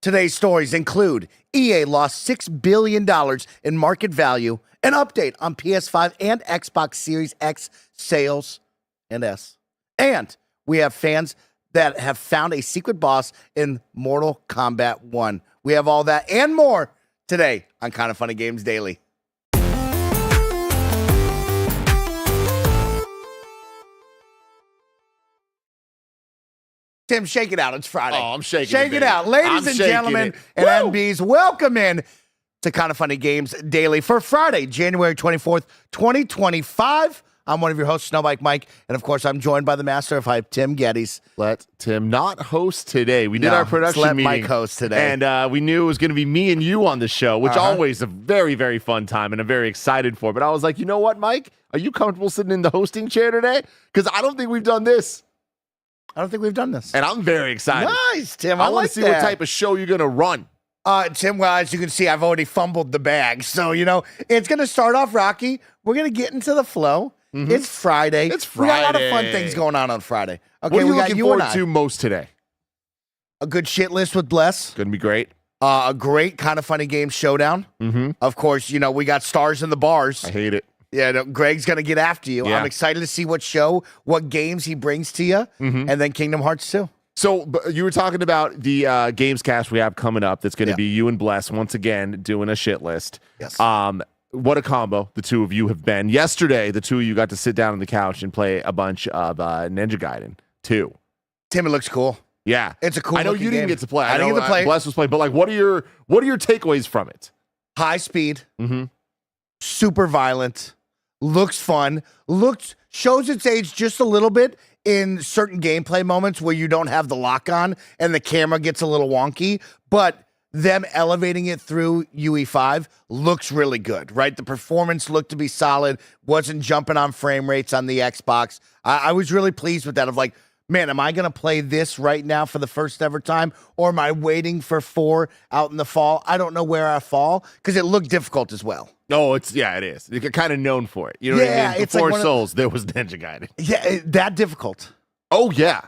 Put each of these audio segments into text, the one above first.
Today's stories include EA lost $6 billion in market value, an update on PS5 and Xbox Series X sales and S. And we have fans that have found a secret boss in Mortal Kombat 1. We have all that and more today on Kinda Funny Games Daily. Tim, shake it out. It's Friday. Oh, I'm shaking Shake it out. Ladies and gentlemen and MBs, welcome in to Kinda Funny Games Daily for Friday, January 24th, 2025. I'm one of your hosts, Snowbike Mike, and of course, I'm joined by the master of hype, Tim Geddes. Let Tim not host today. We did our production let meeting. Mike host today. And we knew it was going to be me and you on the show, which always a very, very fun time, and I'm very excited for. But I was like, you know what, Mike? Are you comfortable sitting in the hosting chair today? Because I don't think we've done this. I don't think we've done this. And I'm very excited. Nice, Tim. I want to see what type of show you're going to run. Tim, well, as you can see, I've already fumbled the bag. So, it's going to start off rocky. We're going to get into the flow. Mm-hmm. It's Friday. We got a lot of fun things going on Friday. Okay, what are you looking forward to most today? A good shit list with Bless. Going to be great. A great Kinda Funny Game Showdown. Mm-hmm. Of course, we got stars in the bars. I hate it. Yeah, Greg's going to get after you. Yeah. I'm excited to see what games he brings to you, and then Kingdom Hearts 2. So you were talking about the GAMESCAST we have coming up that's going to be you and Bless once again doing a shit list. Yes. What a combo the two of you have been. Yesterday, the two of you got to sit down on the couch and play a bunch of Ninja Gaiden 2. Tim, it looks cool. Yeah. It's a cool I know you didn't game. get to play. I didn't get to play. Bless was playing, but like, what are your takeaways from it? High speed, super violent, looks fun, shows its age just a little bit in certain gameplay moments where you don't have the lock on and the camera gets a little wonky, but them elevating it through UE5 looks really good, right? The performance looked to be solid, wasn't jumping on frame rates on the Xbox. I was really pleased with that of like, man, am I going to play this right now for the first ever time? Or am I waiting for 4 out in the fall? I don't know where I fall because it looked difficult as well. Oh, it is. You're kind of known for it. You know what I mean? Before Souls, there was Ninja Gaiden. Yeah, that difficult. Oh, yeah.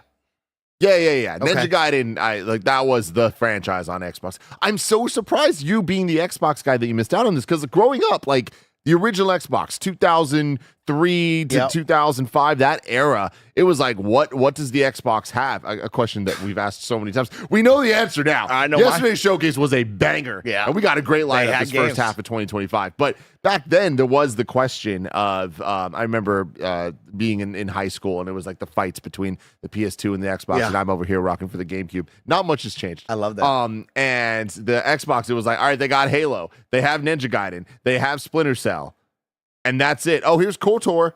Yeah. Okay. Ninja Gaiden, that was the franchise on Xbox. I'm so surprised you being the Xbox guy that you missed out on this because growing up, like the original Xbox, 2003 to 2005, that era, it was like, what does the Xbox have? A question that we've asked so many times. We know the answer now. I know. Yesterday's showcase was a banger. Yeah. And we got a great lineup this first half of 2025. But back then, there was the question of, I remember being in high school, and it was like the fights between the PS2 and the Xbox, and I'm over here rocking for the GameCube. Not much has changed. I love that. And the Xbox, it was like, all right, they got Halo. They have Ninja Gaiden. They have Splinter Cell. And that's it. Oh, here's KOTOR.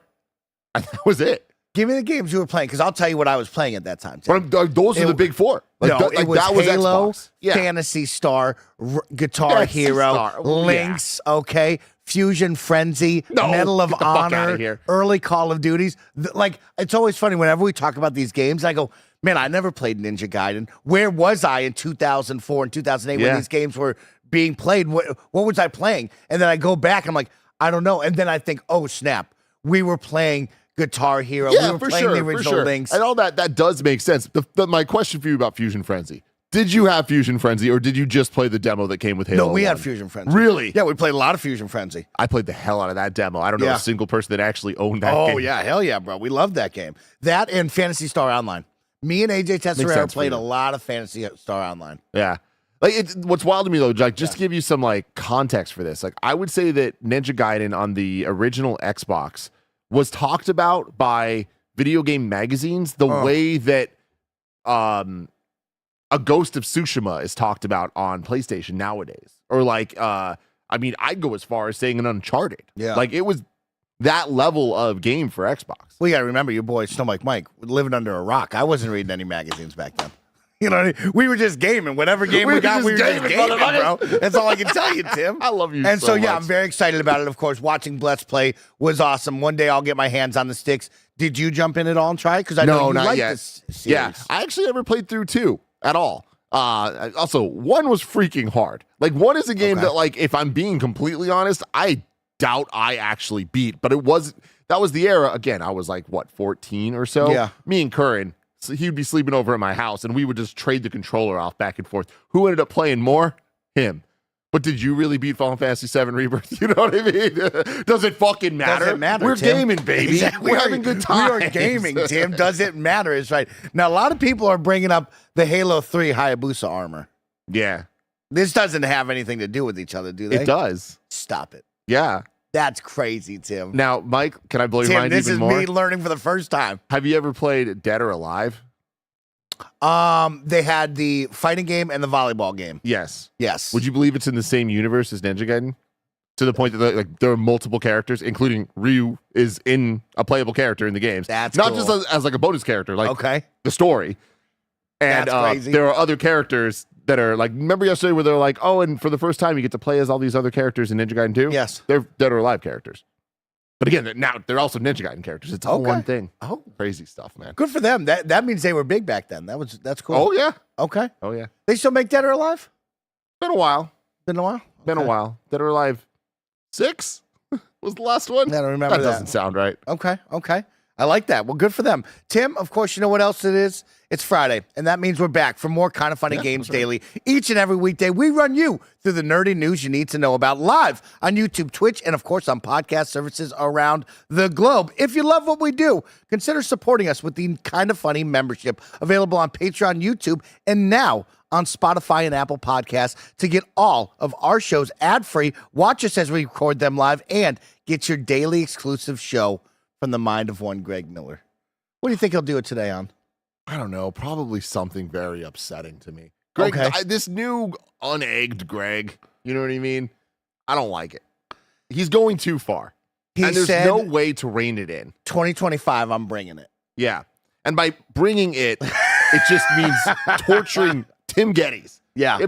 And that was it. Give me the games you were playing, because I'll tell you what I was playing at that time. But those are the big four. It was Halo, Xbox. Fantasy Star, Guitar Hero, Lynx, Fusion Frenzy, Medal of Honor, early Call of Duties. It's always funny whenever we talk about these games, I go, man, I never played Ninja Gaiden. Where was I in 2004 and 2008 when these games were being played? What was I playing? And then I go back, I'm like, I don't know. And then I think, oh, snap. We were playing Guitar Hero. Yeah, we were playing the original Lynx. And all that does make sense. My question for you about Fusion Frenzy. Did you have Fusion Frenzy, or did you just play the demo that came with Halo? No, we had Fusion Frenzy. Really? Yeah, we played a lot of Fusion Frenzy. I played the hell out of that demo. I don't know a single person that actually owned that game. Oh, yeah. Hell yeah, bro. We loved that game. That and Fantasy Star Online. Me and AJ Tessera played a lot of Fantasy Star Online. Yeah. What's wild to me, though, just to give you some, context for this, I would say that Ninja Gaiden on the original Xbox was talked about by video game magazines the way that a Ghost of Tsushima is talked about on PlayStation nowadays. Or I'd go as far as saying an Uncharted. Yeah. It was that level of game for Xbox. Well, you got to remember, your boy, Snowbike Mike, living under a rock. I wasn't reading any magazines back then. You know what I mean? We were just gaming. Whatever game we got, we were just gaming, bro. That's all I can tell you, Tim. I love you and so much. I'm very excited about it. Of course, watching Bless play was awesome. One day I'll get my hands on the sticks. Did you jump in at all and try it? Because I know you like this series. Yeah, I actually never played through 2 at all. Also, 1 was freaking hard. 1 is a game that, if I'm being completely honest, I doubt I actually beat. But that was the era. Again, I was 14 or so? Yeah. Me and Curran So he'd be sleeping over at my house, and we would just trade the controller off back and forth. Who ended up playing more? Him. But did you really beat Final Fantasy VII Rebirth? You know what I mean? Does it fucking matter? Doesn't matter. We're Tim. gaming, baby. Exactly. We're having good times. We are gaming, Tim. Doesn't matter. It's right. Now, a lot of people are bringing up the Halo 3 Hayabusa armor. Yeah. This doesn't have anything to do with each other, do they? It does. Stop it. Yeah. That's crazy, Tim. Now, Mike, can I blow your Tim, mind this even is more? me learning for the first time. Have you ever played Dead or Alive? They had the fighting game and the volleyball game. Yes. Yes. Would you believe it's in the same universe as Ninja Gaiden? To the point that there are multiple characters, including Ryu is in a playable character in the games. That's not cool. just as like a bonus character, like okay. the story. And That's crazy. there are other characters that are like, remember yesterday where they're like, oh, and for the first time you get to play as all these other characters in Ninja Gaiden 2? Yes. They're Dead or Alive characters. But again, now they're also Ninja Gaiden characters. It's all Okay. one thing. Oh, Crazy stuff, man. good for them. That means they were big back then. That's cool. Oh, yeah. Okay. Oh, yeah. They still make Dead or Alive? Been a while. Been a while? Been a Okay. while. Dead or Alive 6 was the last one. I don't remember That that. doesn't sound right. Okay. I like that. Well, good for them. Tim, of course, you know what else it is? It's Friday, and that means we're back for more Kind of Funny Games that's right. Daily. Each and every weekday, we run you through the nerdy news you need to know about live on YouTube, Twitch, and, of course, on podcast services around the globe. If you love what we do, consider supporting us with the Kind of Funny membership available on Patreon, YouTube, and now on Spotify and Apple Podcasts to get all of our shows ad-free, watch us as we record them live, and get your daily exclusive show from the mind of one Greg Miller. What do you think he'll do it today on? I don't know. Probably something very upsetting to me. Greg, Okay. this new unegged Greg, you know what I mean? I don't like it. He's going too far. He and there's said no way to rein it in. 2025, I'm bringing it. Yeah. And by bringing it, it just means torturing Tim Geddes. Yeah.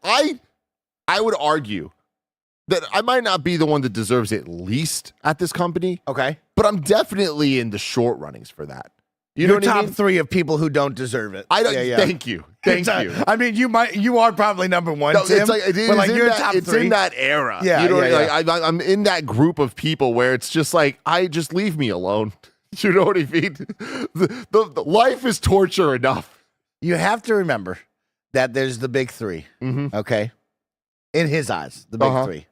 I would argue that I might not be the one that deserves it least at this company, Okay. but I'm definitely in the short runnings for that. You You're know what I top mean? 3 of people who don't deserve it. I don't. Yeah, yeah. Thank you. Thank It's, you. I mean, you are probably number one, No, Tim. it's like, it is but like in you're that, top it's 3. in that era. Yeah, you know, yeah, like I'm in that group of people where it's just like, I just leave me alone. You know what I mean? The life is torture enough. You have to remember that there's the big 3. Mm-hmm. Okay. In his eyes, the big 3.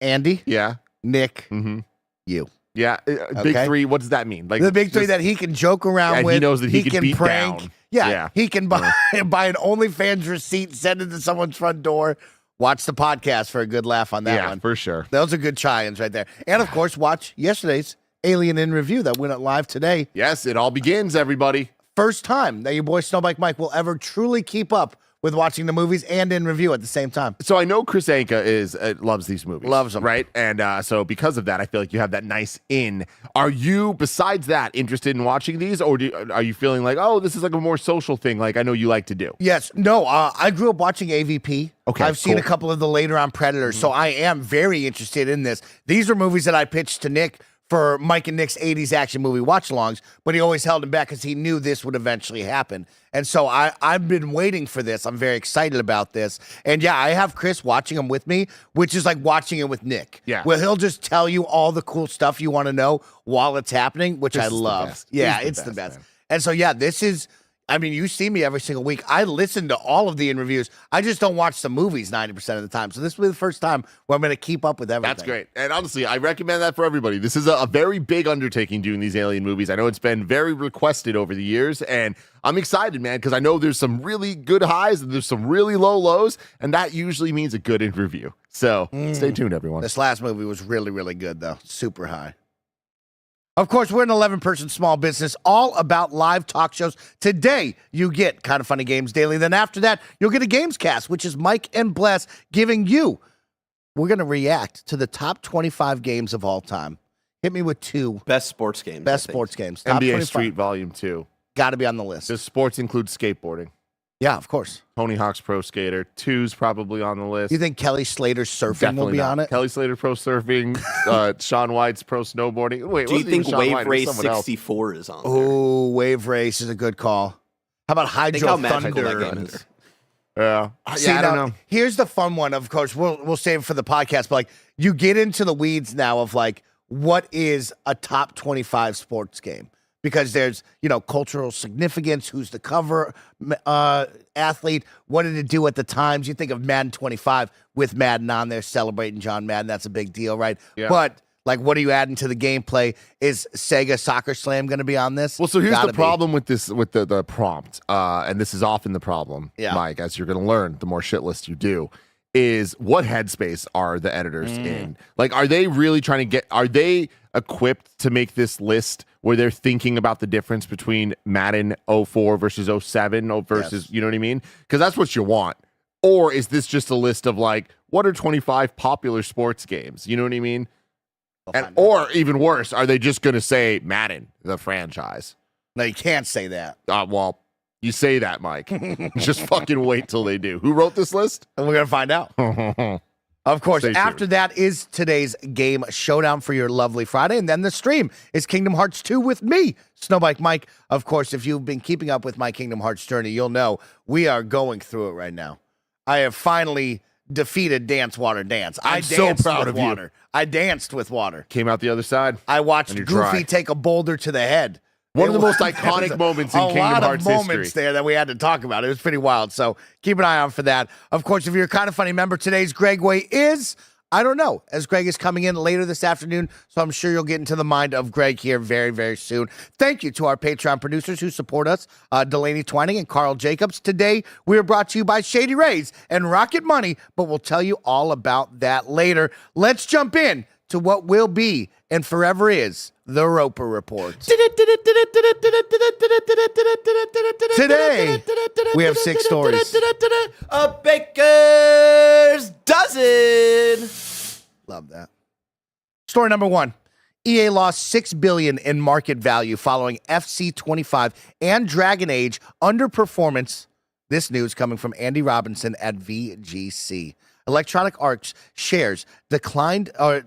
Andy, Yeah. Nick, Mm-hmm. you. Yeah. Big Okay. 3. What does that mean? Like The big 3 just- that he can joke around and with. he knows that he can beat prank. down. Yeah, Yeah. he can buy an OnlyFans receipt, send it to someone's front door. Watch the podcast for a good laugh on that yeah, one. for sure. Those are good try-ins right there. And of course, watch yesterday's Alien in Review that went live today. Yes, it all begins, everybody. First time that your boy Snowbike Mike will ever truly keep up with watching the movies and in review at the same time. So I know Chris Anka loves these movies. Loves them. Right? And so because of that, I feel like you have that nice in. Are you, besides that, interested in watching these? Or are you feeling like, oh, this is like a more social thing like I know you like to do? Yes. No, I grew up watching AVP. Okay, I've seen cool. a couple of the later on Predators, so I am very interested in this. These are movies that I pitched to Nick for Mike and Nick's 80s action movie watch-alongs, but he always held him back because he knew this would eventually happen. And so I've been waiting for this. I'm very excited about this. And yeah, I have Chris watching them with me, which is like watching it with Nick. Yeah. Where he'll just tell you all the cool stuff you want to know while it's happening, which This I is the love. best. Yeah, This is it's the best. man. And so, yeah, this is, I mean, you see me every single week. I listen to all of the in reviews. I just don't watch the movies 90% of the time. So this will be the first time where I'm going to keep up with everything. That's great. And honestly, I recommend that for everybody. This is a very big undertaking doing these Alien movies. I know it's been very requested over the years, and I'm excited, man, because I know there's some really good highs and there's some really low lows, and that usually means a good in review. So stay tuned, everyone. This last movie was really, really good, though. Super high. Of course, we're an 11-person small business, all about live talk shows. Today, you get Kind of Funny Games Daily. Then after that, you'll get a GAMESCAST, which is Mike and Bless giving you. We're going to react to the top 25 games of all time. Hit me with 2 Best sports games. best sports games. Top NBA 25. Street Volume 2. Got to be on the list. Does sports include skateboarding? Yeah, of course. Tony Hawk's Pro Skater 2's probably on the list. You think Kelly Slater's surfing Definitely will be not. on it? Kelly Slater Pro Surfing, Shaun White's Pro Snowboarding. Wait, Do you wasn't even think Shaun Wave White, it was Race someone else. 64 is on there? Oh, Wave Race is a good call. How about Think Hydro how magical Thunder? that game is. Yeah, See, I don't now, know. Here's the fun one. Of course, we'll save it for the podcast. But like, you get into the weeds now of like what is a top 25 sports game because there's, cultural significance. Who's the cover athlete? What did it do at the times? You think of Madden 25 with Madden on there celebrating John Madden. That's a big deal, right? Yeah. But like, what are you adding to the gameplay? Is Sega Soccer Slam going to be on this? Well, so here's the problem with this, with the prompt, and this is often the problem, Mike, as you're going to learn the more shit list you do, is what headspace are the editors in? Like, are they really are they equipped to make this list where they're thinking about the difference between Madden 04 versus 07 versus, you know what I mean? Because that's what you want. Or is this just a list of like, what are 25 popular sports games? You know what I mean? Or even worse, are they just going to say Madden, the franchise? No, you can't say that. Well, you say that, Mike. Just fucking wait till they do. Who wrote this list? And we're going to find out. Of course, after that is today's Game Showdown for your lovely Friday. And then the stream is Kingdom Hearts 2 with me, Snowbike Mike. Of course, if you've been keeping up with my Kingdom Hearts journey, you'll know we are going through it right now. I have finally defeated Dance Water Dance. I'm so proud of water. I danced with water. Came out the other side. I watched Goofy take a boulder to the head. One of the most iconic moments in Kingdom Hearts history. A lot of moments there that we had to talk about. It was pretty wild. So keep an eye on for that. Of course, if you're a Kind of Funny member, today's Gregway is, I don't know, as Greg is coming in later this afternoon. So I'm sure you'll get into the mind of Greg here very, very soon. Thank you to our Patreon producers who support us, Delaney Twining and Carl Jacobs. Today, we are brought to you by Shady Rays and Rocket Money, but we'll tell you all about that later. Let's jump in to what will be and forever is the Roper Report. Today, we have 6 stories. A baker's dozen. Love that. Story number 1. EA lost $6 billion in market value following FC25 and Dragon Age underperformance. This news coming from Andy Robinson at VGC. Electronic Arts shares declined by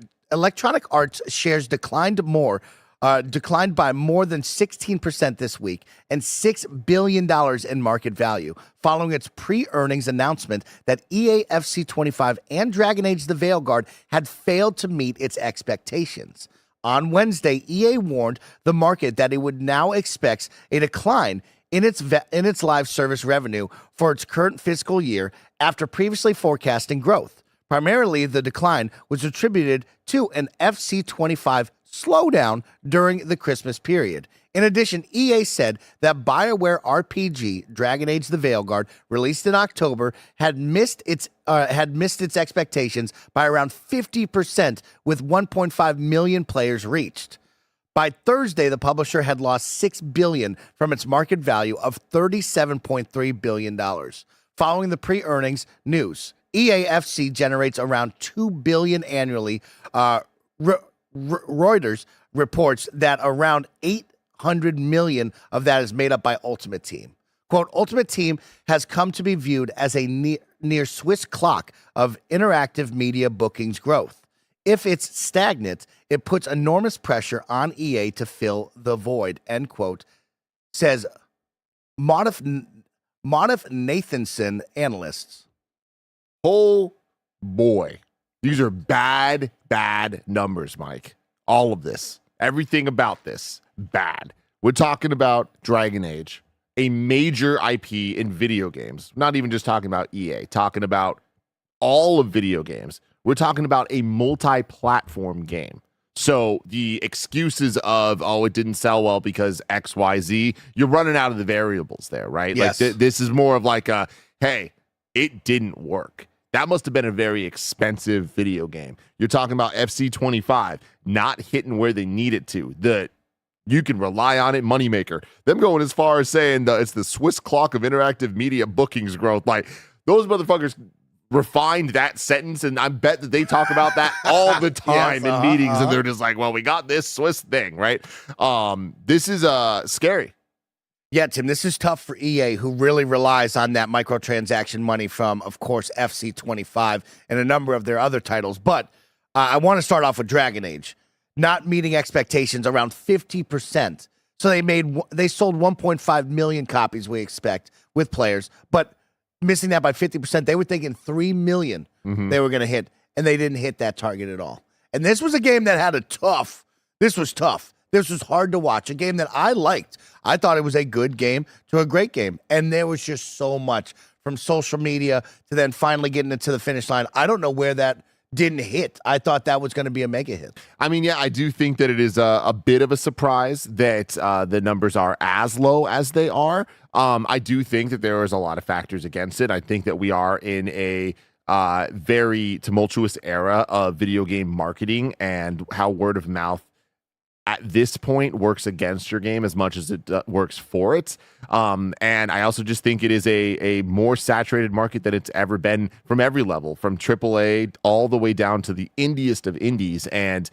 more than 16% this week and $6 billion in market value following its pre-earnings announcement that EA FC25 and Dragon Age The Veilguard had failed to meet its expectations. On Wednesday, EA warned the market that it would now expect a decline in its live service revenue for its current fiscal year after previously forecasting growth. Primarily, the decline was attributed to an FC25 slowdown during the Christmas period. In addition, EA said that BioWare RPG Dragon Age: The Veilguard, released in October, had missed its expectations by around 50%, with 1.5 million players reached. By Thursday, the publisher had lost $6 billion from its market value of $37.3 billion. Following the pre-earnings news, EAFC generates around $2 billion annually. Reuters reports that around $800 million of that is made up by Ultimate Team. Quote, Ultimate Team has come to be viewed as a near Swiss clock of interactive media bookings growth. If it's stagnant, it puts enormous pressure on EA to fill the void, end quote, says Modif Nathanson analysts. Oh, boy. These are bad numbers, Mike. All of this. Everything about this. Bad. We're talking about Dragon Age, a major IP in video games. Not even just talking about EA. Talking about all of video games. We're talking about a multi-platform game. So the excuses of, it didn't sell well because XYZ, you're running out of the variables there, right? Yes. Like this is more of like a, hey, it didn't work. That must have been a very expensive video game. You're talking about FC25 not hitting where they need it to. You can rely on it, moneymaker. Them going as far as saying it's the Swiss clock of interactive media bookings growth. Like, those motherfuckers refined that sentence, and I bet that they talk about that all the time in meetings, and they're just like, well, we got this Swiss thing, right? This is scary. Yeah, Tim, this is tough for EA, who really relies on that microtransaction money from, of course, FC25 and a number of their other titles. But I want to start off with Dragon Age, not meeting expectations around 50%. So they sold 1.5 million copies, we expect, with players, but missing that by 50%. They were thinking 3 million they were going to hit, and they didn't hit that target at all. And this was a game that had this was tough. this was hard to watch, a game that I liked. I thought it was a good game to a great game. And there was just so much from social media to then finally getting it to the finish line. I don't know where that didn't hit. I thought that was going to be a mega hit. I mean, yeah, I do think that it is a bit of a surprise that the numbers are as low as they are. I do think that there is a lot of factors against it. I think that we are in a very tumultuous era of video game marketing and how word of mouth at this point works against your game as much as it works for it. And I also just think it is a more saturated market than it's ever been from every level, from AAA all the way down to the indiest of indies, and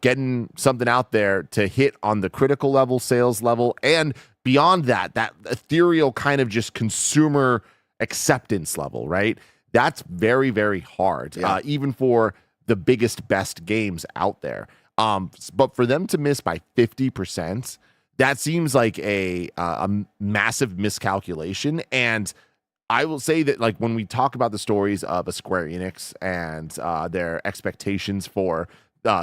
getting something out there to hit on the critical level, sales level, and beyond that ethereal kind of just consumer acceptance level, right? That's very, very hard, even for the biggest, best games out there. But for them to miss by 50%, that seems like a massive miscalculation. And I will say that, like, when we talk about the stories of a Square Enix and their expectations for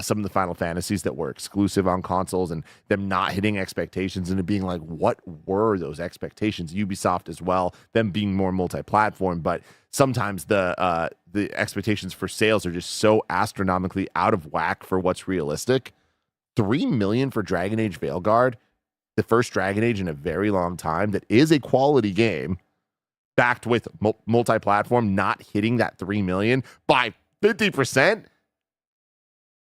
some of the Final Fantasies that were exclusive on consoles and them not hitting expectations and it being like, what were those expectations? Ubisoft as well, them being more multi-platform, but sometimes the expectations for sales are just so astronomically out of whack for what's realistic. 3 million for Dragon Age Veilguard, the first Dragon Age in a very long time, that is a quality game, backed with multi-platform, not hitting that 3 million by 50%.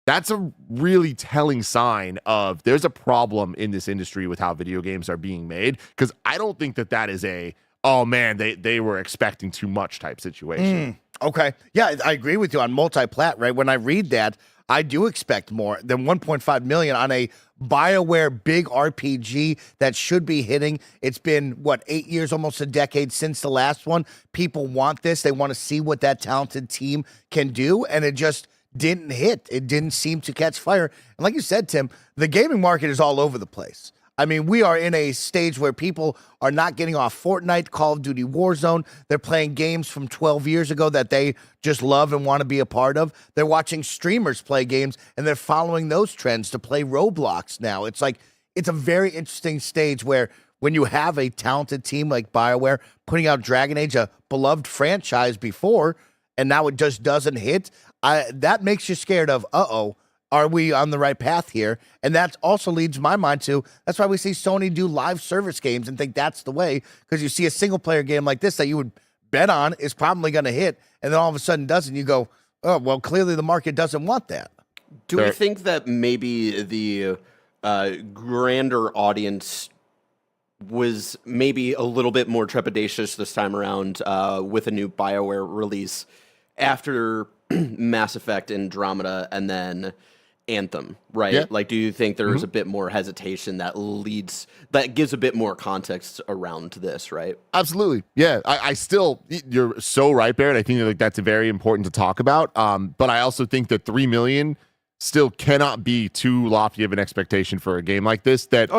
That's a really telling sign of there's a problem in this industry with how video games are being made, because I don't think that is a, oh man, they were expecting too much type situation. Okay. Yeah, I agree with you on multi-plat, right? When I read that, I do expect more than 1.5 million on a BioWare big RPG that should be hitting. It's been, 8 years, almost a decade since the last one. People want this. They want to see what that talented team can do, and it just didn't hit. It didn't seem to catch fire. And like you said, Tim, the gaming market is all over the place. I mean, we are in a stage where people are not getting off Fortnite, Call of Duty Warzone. They're playing games from 12 years ago that they just love and want to be a part of. They're watching streamers play games, and they're following those trends to play Roblox now. It's like, it's a very interesting stage where when you have a talented team like BioWare putting out Dragon Age, a beloved franchise before, and now it just doesn't hit, that makes you scared of, are we on the right path here? And that also leads my mind to, that's why we see Sony do live service games and think that's the way, because you see a single player game like this that you would bet on is probably going to hit, and then all of a sudden doesn't. You go, oh, well, clearly the market doesn't want that. Do we think that maybe the grander audience was maybe a little bit more trepidatious this time around with a new BioWare release after Mass Effect, Andromeda, and then Anthem, right? Yeah. Like, do you think there's a bit more hesitation that gives a bit more context around this, right? Absolutely. Yeah. I still, you're so right, Barrett. I think that, like, that's very important to talk about. But I also think that 3 million still cannot be too lofty of an expectation for a game like this. That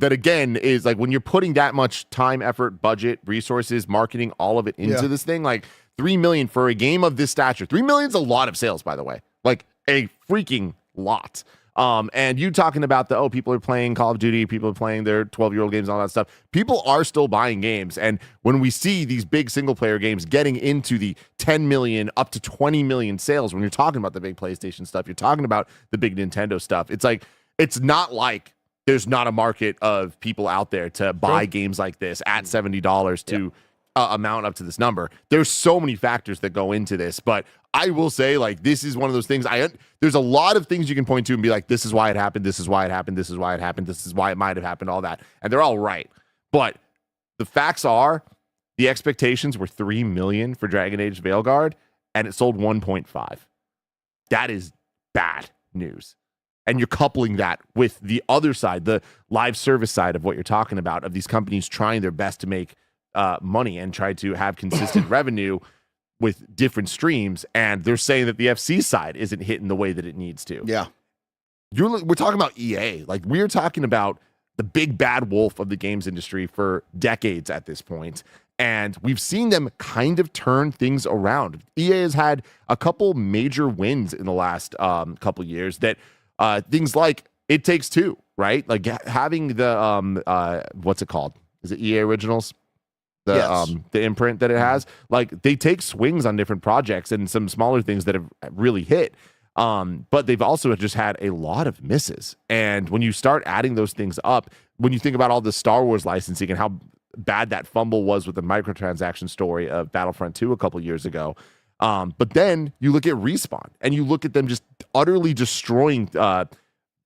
again is like, when you're putting that much time, effort, budget, resources, marketing, all of it into this thing, like 3 million for a game of this stature. 3 million's a lot of sales, by the way. Like, a freaking lot. And you talking about people are playing Call of Duty, people are playing their 12-year-old games, all that stuff. People are still buying games. And when we see these big single-player games getting into the 10 million, up to 20 million sales, when you're talking about the big PlayStation stuff, you're talking about the big Nintendo stuff, it's like, it's not like there's not a market of people out there to buy games like this at $70 to amount up to this number. There's so many factors that go into this, but I will say, like, this is one of those things. There's a lot of things you can point to and be like, this is why it happened, this is why it happened, this is why it happened, this is why it might have happened, all that. And they're all right. But the facts are, the expectations were 3 million for Dragon Age Veilguard, and it sold 1.5. That is bad news. And you're coupling that with the other side, the live service side of what you're talking about, of these companies trying their best to make money and try to have consistent revenue with different streams, and they're saying that the FC side isn't hitting the way that it needs to. Yeah. We're talking about EA. Like, we're talking about the big bad wolf of the games industry for decades at this point, and we've seen them kind of turn things around. EA has had a couple major wins in the last couple years, that things like It Takes Two, right? Like having the what's it called? Is it EA Originals? The imprint that it has, like they take swings on different projects and some smaller things that have really hit. But they've also just had a lot of misses. And when you start adding those things up, when you think about all the Star Wars licensing and how bad that fumble was with the microtransaction story of Battlefront 2 a couple years ago. But then you look at Respawn and you look at them just utterly destroying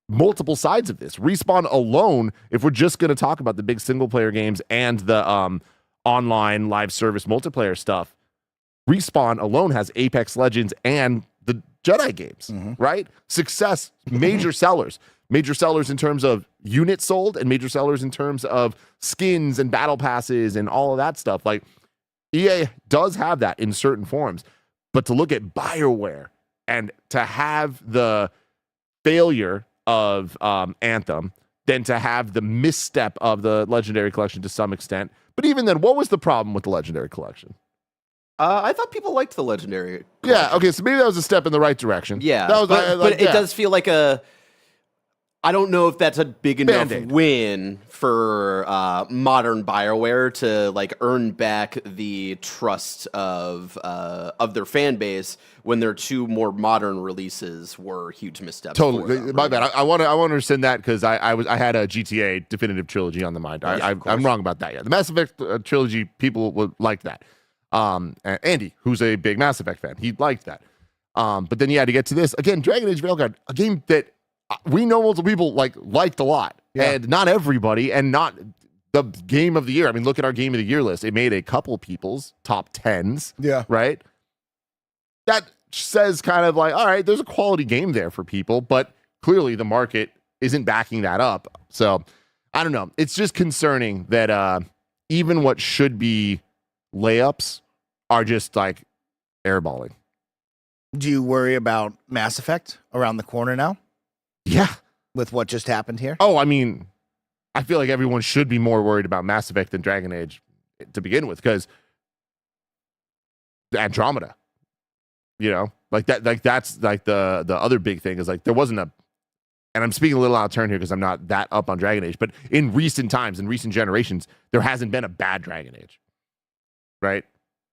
multiple sides of this. Respawn alone, if we're just going to talk about the big single player games and the online live service multiplayer stuff, Respawn alone has Apex Legends and the Jedi games, right? Success, major sellers in terms of units sold and major sellers in terms of skins and battle passes and all of that stuff. Like EA does have that in certain forms, but to look at BioWare and to have the failure of Anthem, then to have the misstep of the Legendary Collection to some extent. But even then, what was the problem with the Legendary Collection? I thought people liked the Legendary Collection. Yeah, okay, so maybe that was a step in the right direction. Yeah, that was but it does feel like I don't know if that's a big enough Band-Aid win for modern BioWare to like earn back the trust of their fan base when their two more modern releases were huge missteps. Totally, my bad. I want to understand that because I had a GTA definitive trilogy on the mind. I'm wrong about that. Yeah, the Mass Effect trilogy people would like that. And Andy, who's a big Mass Effect fan, he liked that. But then you had to get to this again, Dragon Age Veilguard, a game that we know multiple people liked a lot, and not everybody, and not the game of the year. I mean, look at our game of the year list. It made a couple people's top 10s. Yeah. Right. That says kind of like, all right, there's a quality game there for people, but clearly the market isn't backing that up. So I don't know. It's just concerning that even what should be layups are just like airballing. Do you worry about Mass Effect around the corner now? Yeah. With what just happened here? Oh, I mean, I feel like everyone should be more worried about Mass Effect than Dragon Age to begin with, because Andromeda, that's like the other big thing is like there wasn't and I'm speaking a little out of turn here because I'm not that up on Dragon Age, but in recent times, in recent generations, there hasn't been a bad Dragon Age, right?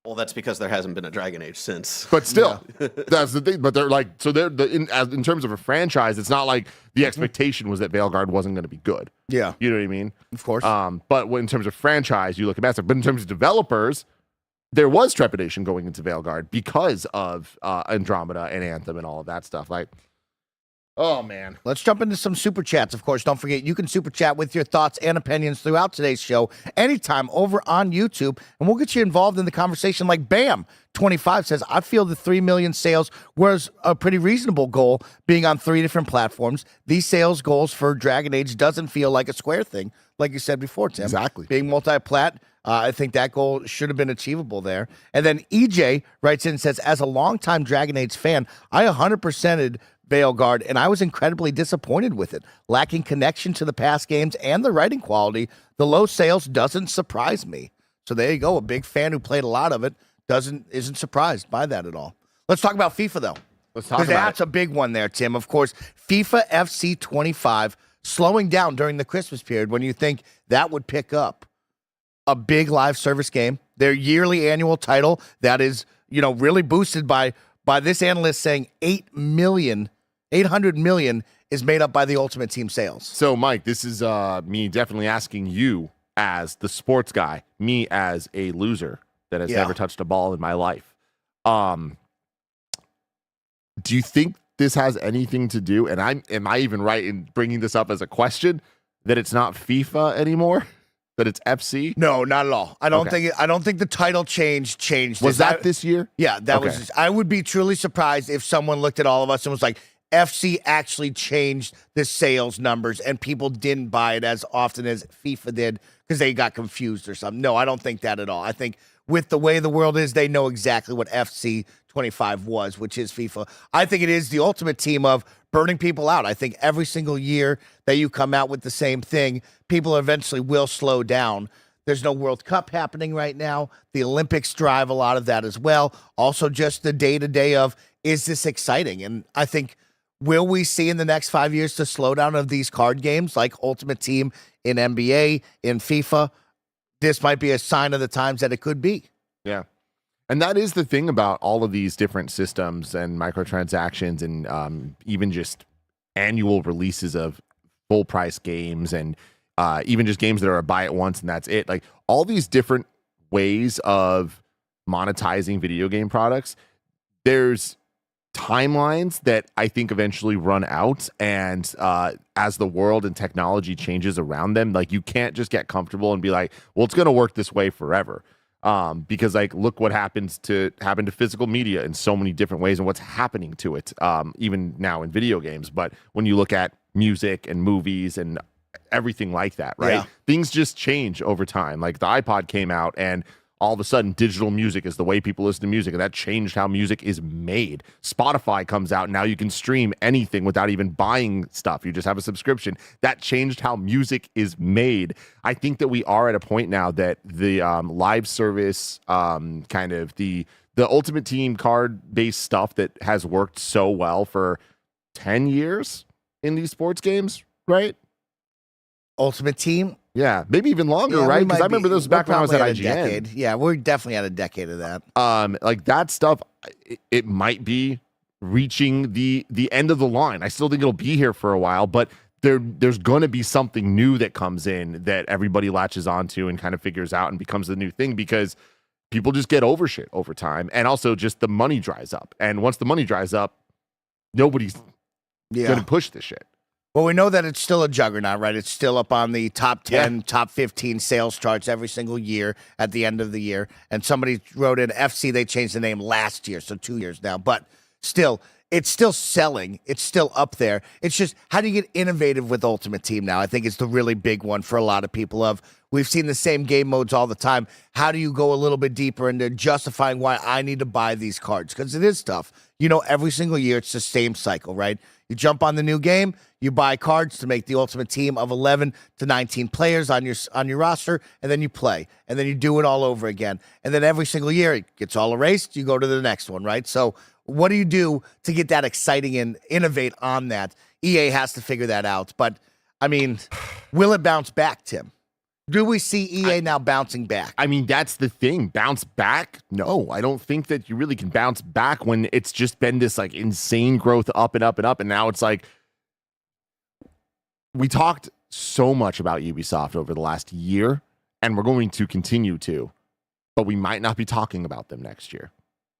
Well, that's because there hasn't been a Dragon Age since. But still, that's the thing. But they're like, so they're in terms of a franchise, it's not like the expectation was that Veilguard wasn't going to be good. Yeah, you know what I mean. Of course. But in terms of franchise, you look at Mass Effect. But in terms of developers, there was trepidation going into Veilguard because of Andromeda and Anthem and all of that stuff. Like, oh man. Let's jump into some super chats. Of course, don't forget you can super chat with your thoughts and opinions throughout today's show anytime over on YouTube, and we'll get you involved in the conversation. Like Bam25 says, I feel the 3 million sales was a pretty reasonable goal being on 3 different platforms. These sales goals for Dragon Age doesn't feel like a Square thing, like you said before, Tim. Exactly. Being multi-plat, I think that goal should have been achievable there. And then EJ writes in and says, as a longtime Dragon Age fan, I 100%ed Veilguard, and I was incredibly disappointed with it. Lacking connection to the past games and the writing quality, the low sales doesn't surprise me. So there you go. A big fan who played a lot of it isn't surprised by that at all. Let's talk about FIFA, though. Let's talk about that's a big one there, Tim. Of course, FIFA FC 25 slowing down during the Christmas period when you think that would pick up. A big live service game, their yearly annual title that is, really boosted by this analyst saying 800 million is made up by the Ultimate Team sales. So, Mike, this is me definitely asking you as the sports guy, me as a loser that has never touched a ball in my life. Do you think this has anything to do, and am I even right in bringing this up as a question, that it's not FIFA anymore? That it's FC? No, not at all. I don't think the title changed. Was that this year? Yeah, that was. I would be truly surprised if someone looked at all of us and was like, FC actually changed the sales numbers and people didn't buy it as often as FIFA did because they got confused or something. No, I don't think that at all. I think with the way the world is, they know exactly what FC 25 was, which is FIFA. I think it is the Ultimate Team of burning people out. I think every single year that you come out with the same thing, people eventually will slow down. There's no World Cup happening right now. The Olympics drive a lot of that as well. Also, just the day-to-day of, is this exciting? And I think will we see in the next 5 years the slowdown of these card games like Ultimate Team in NBA, in FIFA? This might be a sign of the times that it could be. Yeah. And that is the thing about all of these different systems and microtransactions and even just annual releases of full price games and even just games that are a buy it once and that's it. Like all these different ways of monetizing video game products, there's timelines that I think eventually run out. And as the world and technology changes around them, like you can't just get comfortable and be like, well, it's going to work this way forever. Because like, look what happened to physical media in so many different ways and what's happening to it, even now in video games. But when you look at music and movies and everything like that, right? Yeah. Things just change over time. Like the iPod came out and all of a sudden digital music is the way people listen to music, and that changed how music is made. Spotify comes out, now you can stream anything without even buying stuff. You just have a subscription. That changed how music is made. I think that we are at a point now that the live service kind of the Ultimate Team card-based stuff that has worked so well for 10 years in these sports games, right? Ultimate Team? Yeah, maybe even longer, right? Because I remember those back when I was at IGN. Decade. Yeah, we're definitely at a decade of that. Like that stuff, it might be reaching the end of the line. I still think it'll be here for a while, but there's going to be something new that comes in that everybody latches onto and kind of figures out and becomes the new thing because people just get over shit over time, and also just the money dries up. And once the money dries up, nobody's going to push this shit. Well, we know that it's still a juggernaut, right? It's still up on the top 10, top 15 sales charts every single year at the end of the year. And somebody wrote in FC, they changed the name last year, so 2 years now. But still, it's still selling. It's still up there. It's just, how do you get innovative with Ultimate Team now? I think it's the really big one for a lot of people we've seen the same game modes all the time. How do you go a little bit deeper into justifying why I need to buy these cards? Because it is tough. You know, every single year, it's the same cycle, right? You jump on the new game, you buy cards to make the Ultimate Team of 11 to 19 players on your roster, and then you play, and then you do it all over again. And then every single year, it gets all erased, you go to the next one, right? So what do you do to get that exciting and innovate on that? EA has to figure that out. But, I mean, will it bounce back, Tim? Do we see EA now bouncing back? I mean, that's the thing. Bounce back? No, I don't think that you really can bounce back when it's just been this like insane growth up and up and up. And now it's like, we talked so much about Ubisoft over the last year, and we're going to continue to, but we might not be talking about them next year,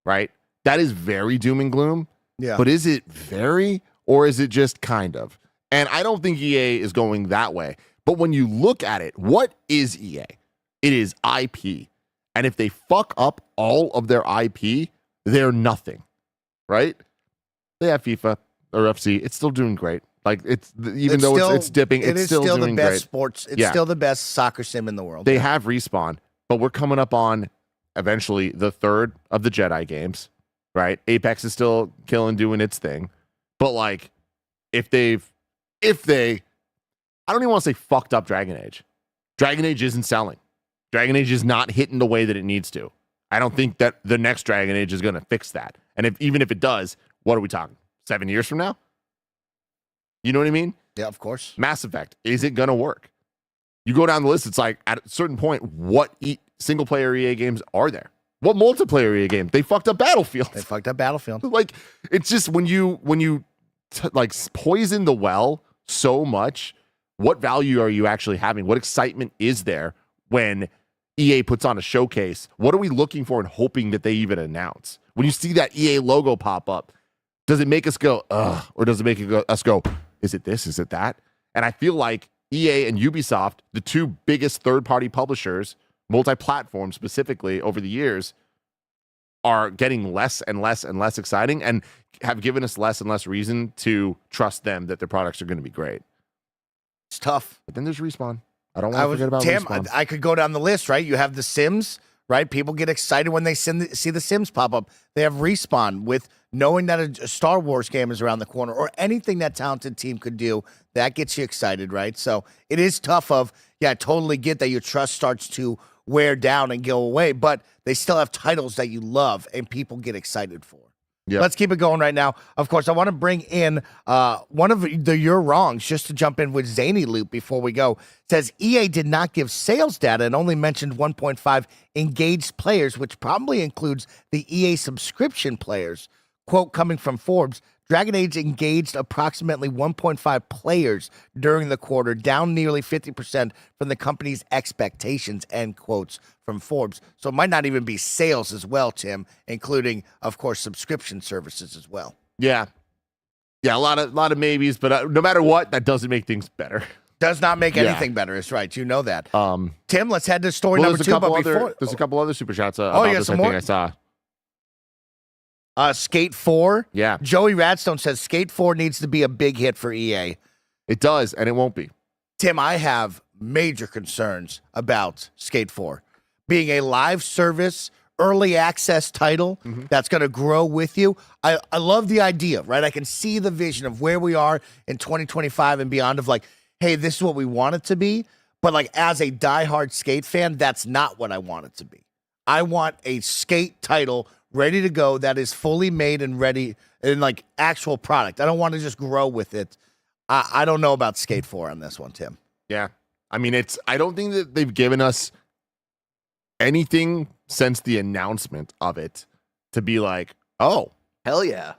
right? That is very doom and gloom. Yeah. But is it very, or is it just kind of? And I don't think EA is going that way. But when you look at it, what is EA? It is IP. And if they fuck up all of their IP, they're nothing, right? They have FIFA or FC. It's still doing great. Like it's dipping, it's still doing the best great. Sports. It's still the best soccer sim in the world. They have Respawn, but we're coming up on eventually the third of the Jedi games, right? Apex is still killing, doing its thing. But like, if they I don't even want to say fucked up Dragon Age. Dragon Age isn't selling. Dragon Age is not hitting the way that it needs to. I don't think that the next Dragon Age is going to fix that. And even if it does, what are we talking? 7 years from now? You know what I mean? Yeah, of course. Mass Effect. Is it going to work? You go down the list, it's like at a certain point, what single-player EA games are there? What multiplayer EA game? They fucked up Battlefield. Like, it's just when you like poison the well so much, what value are you actually having? What excitement is there when EA puts on a showcase? What are we looking for and hoping that they even announce? When you see that EA logo pop up, does it make us go, ugh, or does it make us go, is it this? Is it that? And I feel like EA and Ubisoft, the two biggest third-party publishers, multi-platform specifically over the years, are getting less and less and less exciting and have given us less and less reason to trust them that their products are going to be great. It's tough. But then there's Respawn. I don't want to forget about Respawn. I could go down the list, right? You have the Sims, right? People get excited when they see the Sims pop up. They have Respawn with knowing that a Star Wars game is around the corner or anything that talented team could do. That gets you excited, right? So it is tough I totally get that your trust starts to wear down and go away, but they still have titles that you love and people get excited for. Yep. Let's keep it going right now. Of course, I want to bring in one of the You're Wrongs just to jump in with Zany Loop before we go. It says EA did not give sales data and only mentioned 1.5 engaged players, which probably includes the EA subscription players. Quote coming from Forbes, Dragon Age engaged approximately 1.5 players during the quarter, down nearly 50% from the company's expectations, end quotes from Forbes. So it might not even be sales as well, Tim, including, of course, subscription services as well. Yeah. Yeah, a lot of maybes, but no matter what, that doesn't make things better. Does not make anything better. It's right. You know that. Tim, let's head to story number 2. There's a couple other super chats about this, some I more? think I saw. Skate 4. Yeah. Joey Radstone says Skate 4 needs to be a big hit for EA. It does, and it won't be. Tim, I have major concerns about Skate 4 being a live service, early access title that's going to grow with you. I love the idea, right? I can see the vision of where we are in 2025 and beyond of like, hey, this is what we want it to be. But like as a diehard Skate fan, that's not what I want it to be. I want a Skate title ready to go that is fully made and ready in like actual product. I don't want to just grow with it. I don't know about Skate 4 on this one, Tim. Yeah. I mean, I don't think that they've given us anything since the announcement of it to be like, oh, Hell yeah.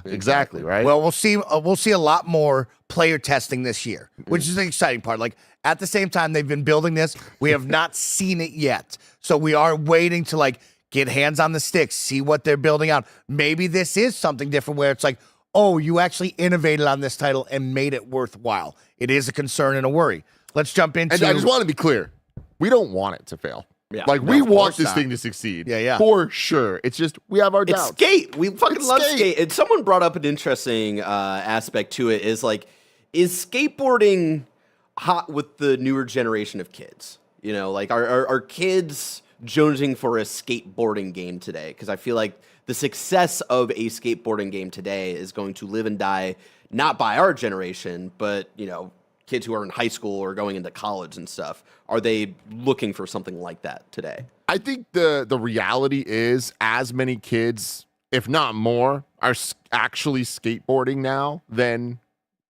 exactly, right? Well, we'll see a lot more player testing this year, which is the exciting part. Like at the same time they've been building this, we have not seen it yet. So we are waiting to like get hands on the sticks, see what they're building out. Maybe this is something different where it's like, oh, you actually innovated on this title and made it worthwhile. It is a concern and a worry. Let's jump into... And I just want to be clear. We don't want it to fail. Yeah, like, no, we of want course this not. thing to succeed. Yeah. For sure. It's just, we have our It's doubts. Skate. We fucking It's love Skate. Skate. And someone brought up an interesting aspect to it is like, is skateboarding hot with the newer generation of kids? You know, like are kids jonesing for a skateboarding game today? Because I feel like the success of a skateboarding game today is going to live and die not by our generation, but, you know, kids who are in high school or going into college and stuff. Are they looking for something like that today? I think the reality is as many kids, if not more, are actually skateboarding now than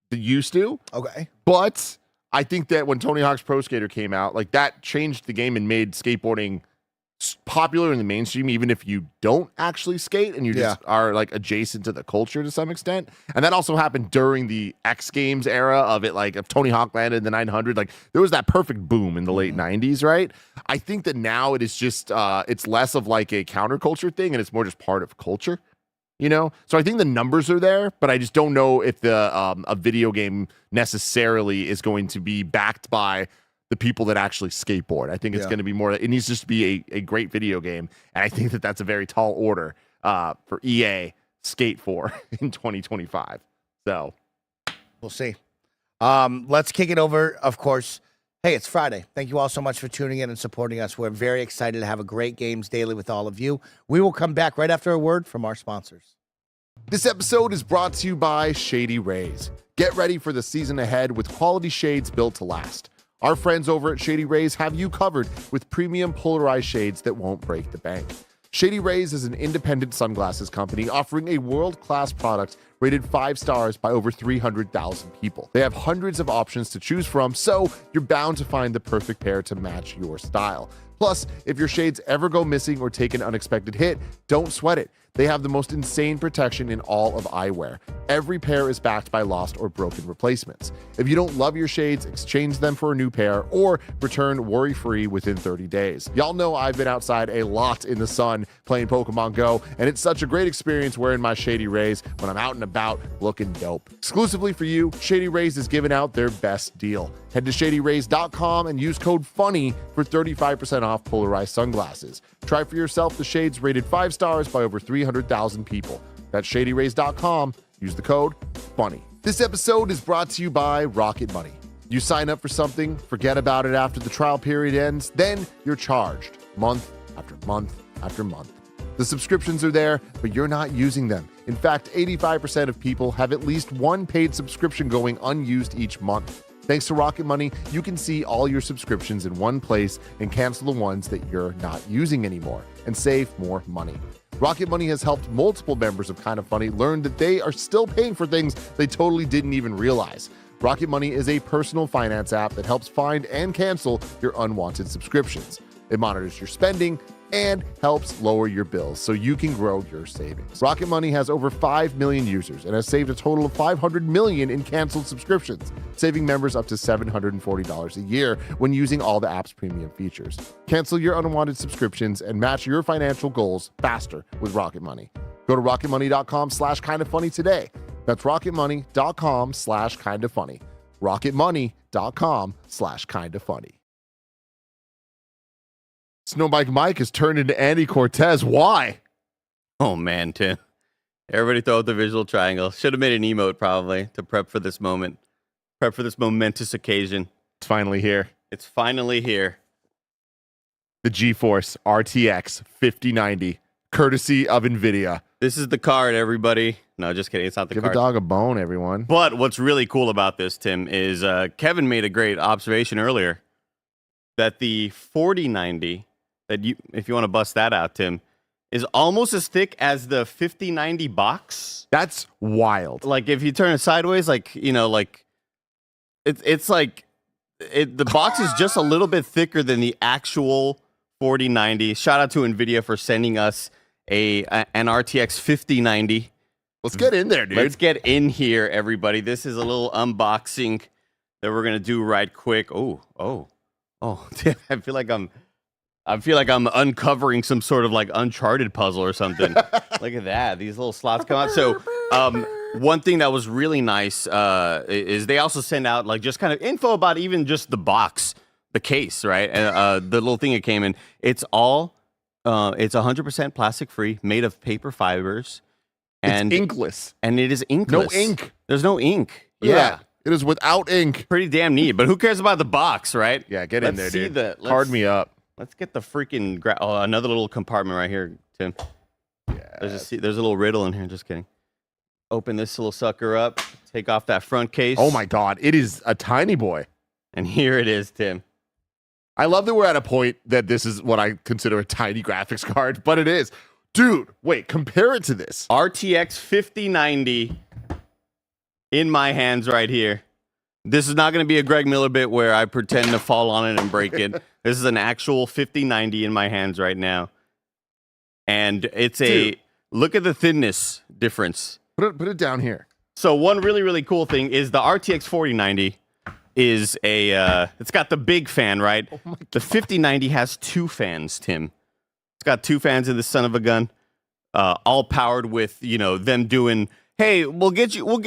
they used to. Okay. But I think that when Tony Hawk's Pro Skater came out, like that changed the game and made skateboarding popular in the mainstream, even if you don't actually skate and you just are like adjacent to the culture to some extent. And that also happened during the X Games era of it, like if Tony Hawk landed in the 900, like there was that perfect boom in the late 90s, right? I think that now it is just, it's less of like a counterculture thing and it's more just part of culture, you know? So I think the numbers are there, but I just don't know if the a video game necessarily is going to be backed by the people that actually skateboard. I think it's going to be more, it needs just to be a great video game. And I think that that's a very tall order for EA Skate 4 in 2025. So we'll see. Let's kick it over, of course. Hey, it's Friday. Thank you all so much for tuning in and supporting us. We're very excited to have a great Games Daily with all of you. We will come back right after a word from our sponsors. this episode is brought to you by Shady Rays. Get ready for the season ahead with quality shades built to last. Our friends over at Shady Rays have you covered with premium polarized shades that won't break the bank. Shady Rays is an independent sunglasses company offering a world-class product rated 5 stars by over 300,000 people. They have hundreds of options to choose from, so you're bound to find the perfect pair to match your style. Plus, if your shades ever go missing or take an unexpected hit, don't sweat it. They have the most insane protection in all of eyewear. Every pair is backed by lost or broken replacements. If you don't love your shades, exchange them for a new pair or return worry-free within 30 days. Y'all know I've been outside a lot in the sun playing Pokemon Go, and it's such a great experience wearing my Shady Rays when I'm out and about looking dope. Exclusively for you, Shady Rays is giving out their best deal. Head to ShadyRays.com and use code FUNNY for 35% off polarized sunglasses. Try for yourself the shades rated 5 stars by over 300,000 people. That's ShadyRays.com. Use the code FUNNY. This episode is brought to you by Rocket Money. You sign up for something, forget about it after the trial period ends, then you're charged month after month after month. The subscriptions are there, but you're not using them. In fact, 85% of people have at least one paid subscription going unused each month. Thanks to Rocket Money, you can see all your subscriptions in one place and cancel the ones that you're not using anymore and save more money. Rocket Money has helped multiple members of Kind of Funny learn that they are still paying for things they totally didn't even realize. Rocket Money is a personal finance app that helps find and cancel your unwanted subscriptions. It monitors your spending and helps lower your bills so you can grow your savings. Rocket Money has over 5 million users and has saved a total of $500 million in canceled subscriptions, saving members up to $740 a year when using all the app's premium features. Cancel your unwanted subscriptions and match your financial goals faster with Rocket Money. Go to rocketmoney.com/kindoffunny today. That's rocketmoney.com/kindoffunny. rocketmoney.com/kindoffunny. Snowbike Mike has turned into Andy Cortez. Why? Oh, man, Tim. Everybody throw out the visual triangle. Should have made an emote, probably, to prep for this moment. Prep for this momentous occasion. It's finally here. It's finally here. The GeForce RTX 5090, courtesy of NVIDIA. This is the card, everybody. No, just kidding. It's not the Give card. a dog a bone, everyone. But what's really cool about this, Tim, is Kevin made a great observation earlier that the 4090, that you, if you want to bust that out, Tim, is almost as thick as the 5090 box. That's wild. Like, if you turn it sideways, like, you know, like, it's like, the box is just a little bit thicker than the actual 4090. Shout out to NVIDIA for sending us an RTX 5090. Let's get in there, dude. Let's get in here, everybody. This is a little unboxing that we're gonna do right quick. Oh! I feel like I'm uncovering some sort of like Uncharted puzzle or something. Look at that. These little slots come out. So, one thing that was really nice is they also send out like just kind of info about even just the box, the case, right? And the little thing it came in. It's all it's 100% plastic free, made of paper fibers. And it's inkless. And it is inkless. No ink. There's no ink. Yeah. It is without ink. Pretty damn neat. But who cares about the box, right? Yeah, get in there, dude. Card me up. Let's get the freaking... another little compartment right here, Tim. Yeah. There's a little riddle in here. Just kidding. Open this little sucker up. Take off that front case. Oh, my God. It is a tiny boy. And here it is, Tim. I love that we're at a point that this is what I consider a tiny graphics card, but it is. Dude, wait, compare it to this. RTX 5090 in my hands right here. This is not going to be a Greg Miller bit where I pretend to fall on it and break it. This is an actual 5090 in my hands right now. And it's look at the thinness difference. Put it down here. So one really, really cool thing is the RTX 4090 is it's got the big fan, right? Oh my God. The 5090 has 2 fans, Tim. It's got 2 fans in the son of a gun, all powered with, them doing, hey, we'll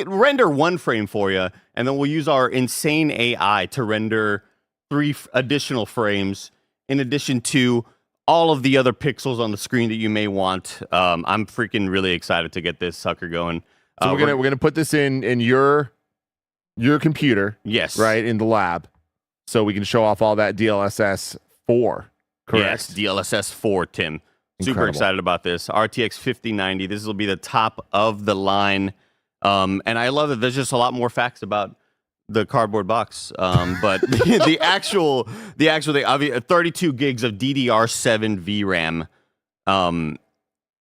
render 1 frame for you, and then we'll use our insane AI to render 3 additional frames in addition to all of the other pixels on the screen that you may want. I'm freaking really excited to get this sucker going. So we're gonna put this in your computer, yes, right, in the lab, so we can show off all that DLSS 4. Correct. Yes, DLSS 4, Tim. Super Incredible. excited about this. RTX 5090. This will be the top of the line. And I love that there's just a lot more facts about the cardboard box. But the actual thing, 32 gigs of DDR7 VRAM,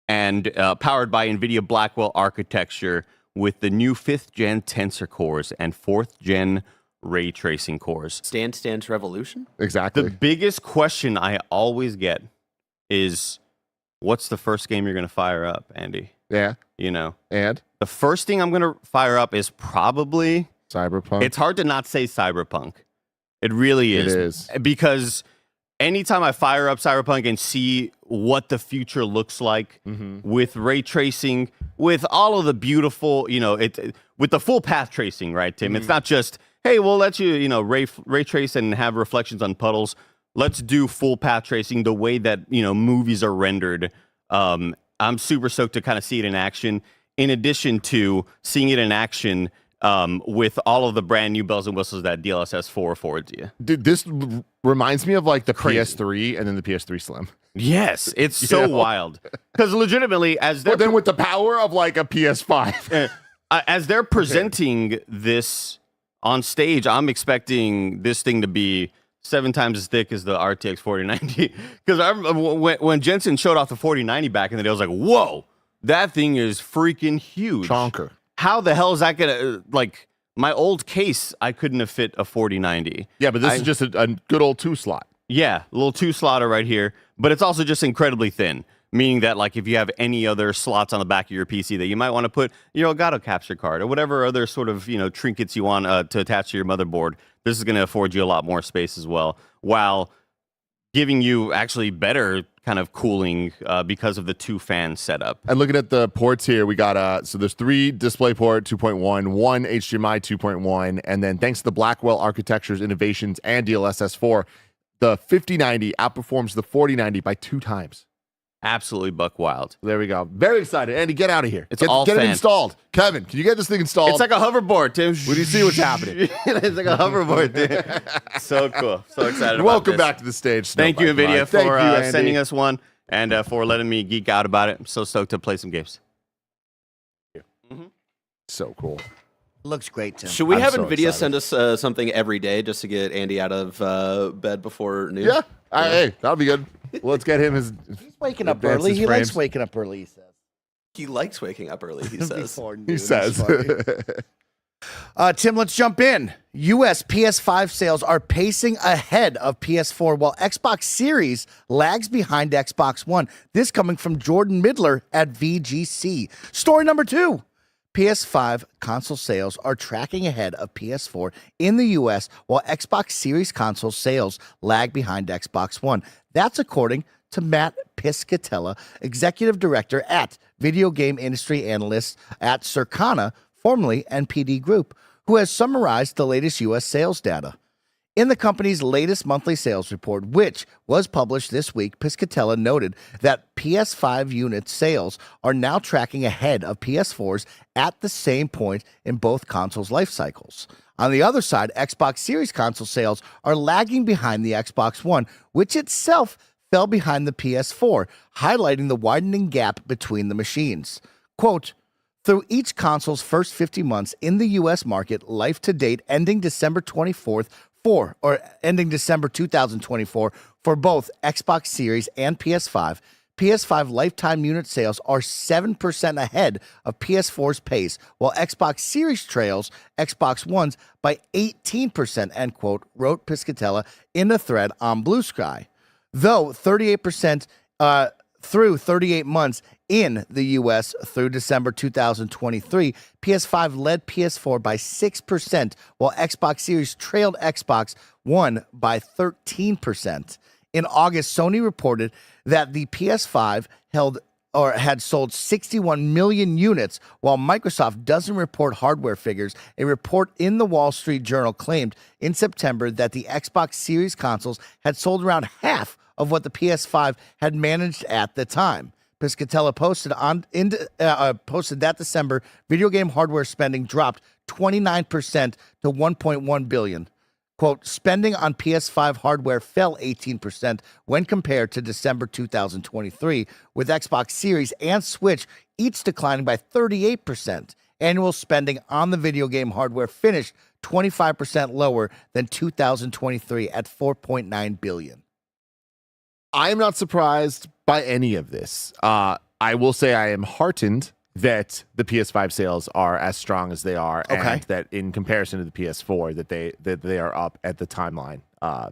and powered by NVIDIA Blackwell architecture with the new 5th gen Tensor cores and 4th gen ray tracing cores. Dance Revolution? Exactly. The biggest question I always get is, what's the first game you're going to fire up, Andy? Yeah. And the first thing I'm going to fire up is probably Cyberpunk. It's hard to not say Cyberpunk. It really is. It is. Because anytime I fire up Cyberpunk and see what the future looks like with ray tracing, with all of the beautiful, with the full path tracing, right, Tim? It's not just, hey, we'll let you, ray trace and have reflections on puddles. Let's do full path tracing the way that, movies are rendered. I'm super stoked to kind of see it in action, in addition to seeing it in action with all of the brand new bells and whistles that DLSS 4 affords you. Dude, this reminds me of like the Crazy. PS3 and then the PS3 Slim. Yes, it's so wild. Because legitimately, but then with the power of like a PS5. As they're presenting this on stage, I'm expecting this thing to be 7 times as thick as the RTX 4090. Because I remember when Jensen showed off the 4090 back in the day, I was like, whoa, that thing is freaking huge. Chonker. How the hell is that gonna like? My old case, I couldn't have fit a 4090. Yeah, but this is just a good old 2-slot. Yeah, a little 2-slotter right here, but it's also just incredibly thin, meaning that like if you have any other slots on the back of your PC that you might want to put your Elgato capture card or whatever other sort of trinkets you want to attach to your motherboard, this is going to afford you a lot more space as well, while giving you actually better kind of cooling because of the 2-fan setup. And looking at the ports here, we got so there's 3 DisplayPort 2.1, 1 HDMI 2.1, and then thanks to the Blackwell architecture's innovations and DLSS 4, the 5090 outperforms the 4090 by 2 times. Absolutely buck wild. There we go. Very excited. Andy, get out of here. It's all get it fan. installed. Kevin, can you get this thing installed? It's like a hoverboard, Tim. When you see what's happening. It's like a hoverboard, dude. So cool. So excited about Welcome this. back to the stage. Thank you, Snowbike NVIDIA, Live. Thank for you, Andy. sending us one and for letting me geek out about it. I'm so stoked to play some games. So cool. Looks great, Tim. Should we I'm have so NVIDIA excited. send us something every day just to get Andy out of bed before noon? Yeah. Hey, that'll be good. Well, let's get him his. He's waking up advance early. his He likes frames. waking up early, he says. He likes waking up early, he says. Before noon, He it's says. funny. Tim, let's jump in. U.S. PS5 sales are pacing ahead of PS4, while Xbox Series lags behind Xbox One. This coming from Jordan Midler at VGC. Story number 2. PS5 console sales are tracking ahead of PS4 in the U.S., while Xbox Series console sales lag behind Xbox One. That's according to Matt Piscatella, executive director at video game industry analyst at Circana, formerly NPD Group, who has summarized the latest U.S. sales data. In the company's latest monthly sales report, which was published this week, Piscatella noted that PS5 unit sales are now tracking ahead of PS4s at the same point in both consoles' life cycles. On the other side, Xbox Series console sales are lagging behind the Xbox One, which itself fell behind the PS4, highlighting the widening gap between the machines. Quote, through each console's first 50 months in the U.S. market, life to date, ending December 2024 for both Xbox Series and PS5, PS5 lifetime unit sales are 7% ahead of PS4's pace, while Xbox Series trails Xbox One's by 18%, end quote, wrote Piscatella in a thread on Blue Sky. Though 38% through 38 months in the U.S. through December 2023, PS5 led PS4 by 6%, while Xbox Series trailed Xbox One by 13%. In August, Sony reported that the PS5 had sold 61 million units, while Microsoft doesn't report hardware figures. A report in the Wall Street Journal claimed in September that the Xbox Series consoles had sold around half of what the PS5 had managed at the time. Piscatella posted that December video game hardware spending dropped 29% to $1.1 billion. Quote, spending on PS5 hardware fell 18% when compared to December 2023, with Xbox Series and Switch each declining by 38%. Annual spending on the video game hardware finished 25% lower than 2023 at $4.9 billion. I am not surprised by any of this. I will say I am heartened that the PS5 sales are as strong as they are, and that in comparison to the PS4, that they are up at the timeline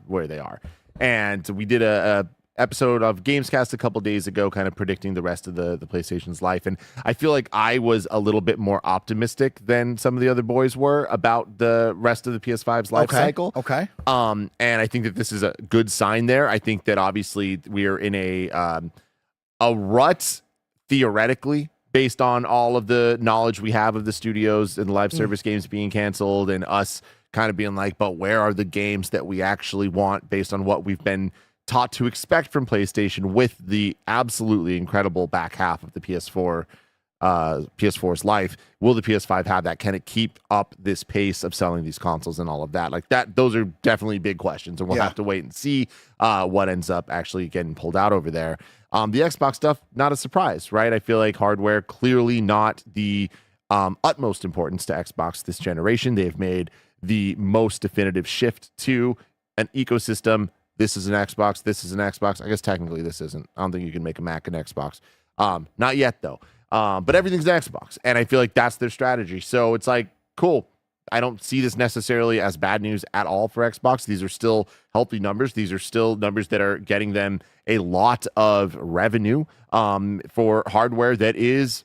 where they are. And we did a episode of GameScast a couple days ago, kind of predicting the rest of the PlayStation's life, and I feel like I was a little bit more optimistic than some of the other boys were about the rest of the PS5's life cycle. Okay. And I think that this is a good sign there. I think that obviously we are in a rut theoretically, based on all of the knowledge we have of the studios and live service games being canceled, and us kind of being like, but where are the games that we actually want based on what we've been taught to expect from PlayStation with the absolutely incredible back half of the PS4's life? Will the PS5 have that? Can it keep up this pace of selling these consoles and all of that? Like that, those are definitely big questions, and we'll have to wait and see what ends up actually getting pulled out over there. The Xbox stuff, not a surprise, right? I feel like hardware clearly not the utmost importance to Xbox this generation. They've made the most definitive shift to an ecosystem. This is an Xbox. This is an Xbox. I guess technically this isn't. I don't think you can make a Mac an Xbox. Not yet, though. But everything's an Xbox. And I feel like that's their strategy. So it's like, cool. I don't see this necessarily as bad news at all for Xbox. These are still healthy numbers. These are still numbers that are getting them a lot of revenue for hardware that is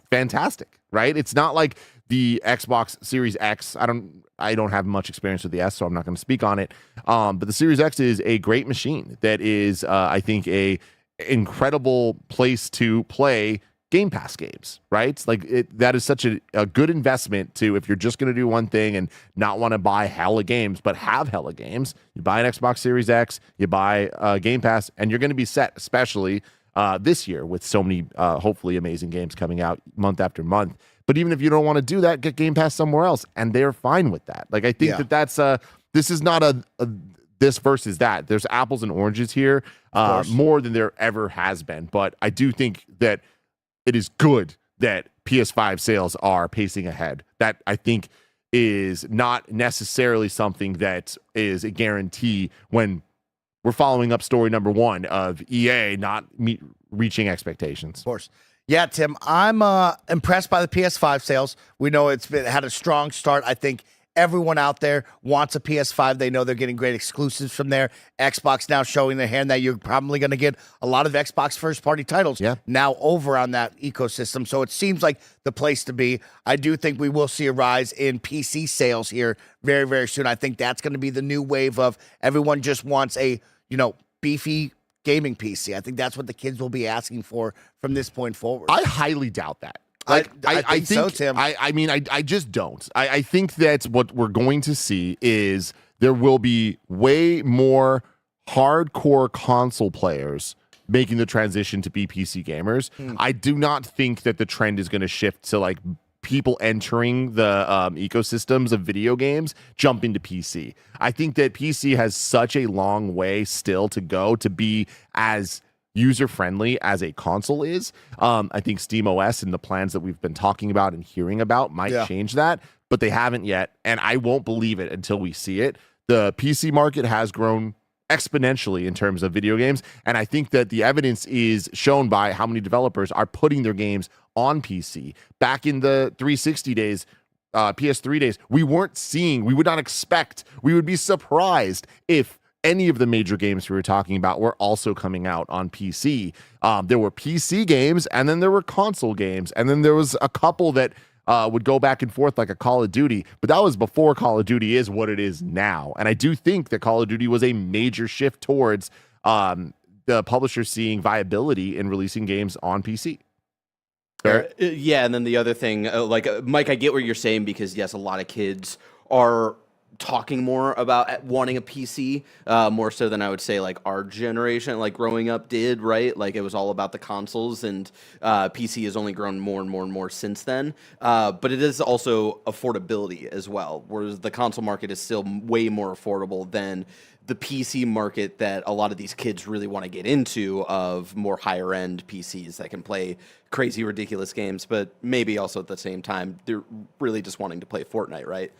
fantastic, right? It's not like the Xbox Series X. I don't have much experience with the S, so I'm not going to speak on it. But the Series X is a great machine that is, I think, a incredible place to play Game Pass games, right? Like that is such a good investment to, if you're just going to do one thing and not want to buy hella games, but have hella games, you buy an Xbox Series X, you buy Game Pass, and you're going to be set, especially this year with so many hopefully amazing games coming out month after month. But even if you don't want to do that, get Game Pass somewhere else, and they're fine with that. Like I think that's this is not a this versus that. There's apples and oranges here, more than there ever has been. But I do think that it is good that PS5 sales are pacing ahead. That I think is not necessarily something that is a guarantee when we're following up story number 1 of EA not reaching expectations. Of course. Yeah, Tim, I'm impressed by the PS5 sales. We know it's had a strong start. I think everyone out there wants a PS5. They know they're getting great exclusives from there. Xbox now showing their hand that you're probably going to get a lot of Xbox first-party titles now over on that ecosystem. So it seems like the place to be. I do think we will see a rise in PC sales here very, very soon. I think that's going to be the new wave of everyone just wants a, beefy gaming PC. I think that's what the kids will be asking for from this point forward. I highly doubt that. Like, I think so, Tim. I just don't. I think that what we're going to see is there will be way more hardcore console players making the transition to be PC gamers. I do not think that the trend is going to shift to like people entering the ecosystems of video games jumping to PC. I think that PC has such a long way still to go to be as user-friendly as a console is. I think SteamOS and the plans that we've been talking about and hearing about might change that, but they haven't yet, and I won't believe it until we see it. The PC market has grown exponentially in terms of video games, and I think that the evidence is shown by how many developers are putting their games on PC. Back in the 360 days, PS3 days, we would not expect, we would be surprised if any of the major games we were talking about were also coming out on PC. There were PC games, and then there were console games, and then there was a couple that would go back and forth like a Call of Duty, but that was before Call of Duty is what it is now. And I do think that Call of Duty was a major shift towards the publishers seeing viability in releasing games on PC. Yeah, and then the other thing, Mike, I get what you're saying, because yes, a lot of kids are talking more about wanting a PC, more so than I would say like our generation, like growing up did, right? Like it was all about the consoles, and PC has only grown more and more and more since then. But it is also affordability as well, whereas the console market is still way more affordable than the PC market that a lot of these kids really want to get into, of more higher end PCs that can play crazy, ridiculous games, but maybe also at the same time, they're really just wanting to play Fortnite, right?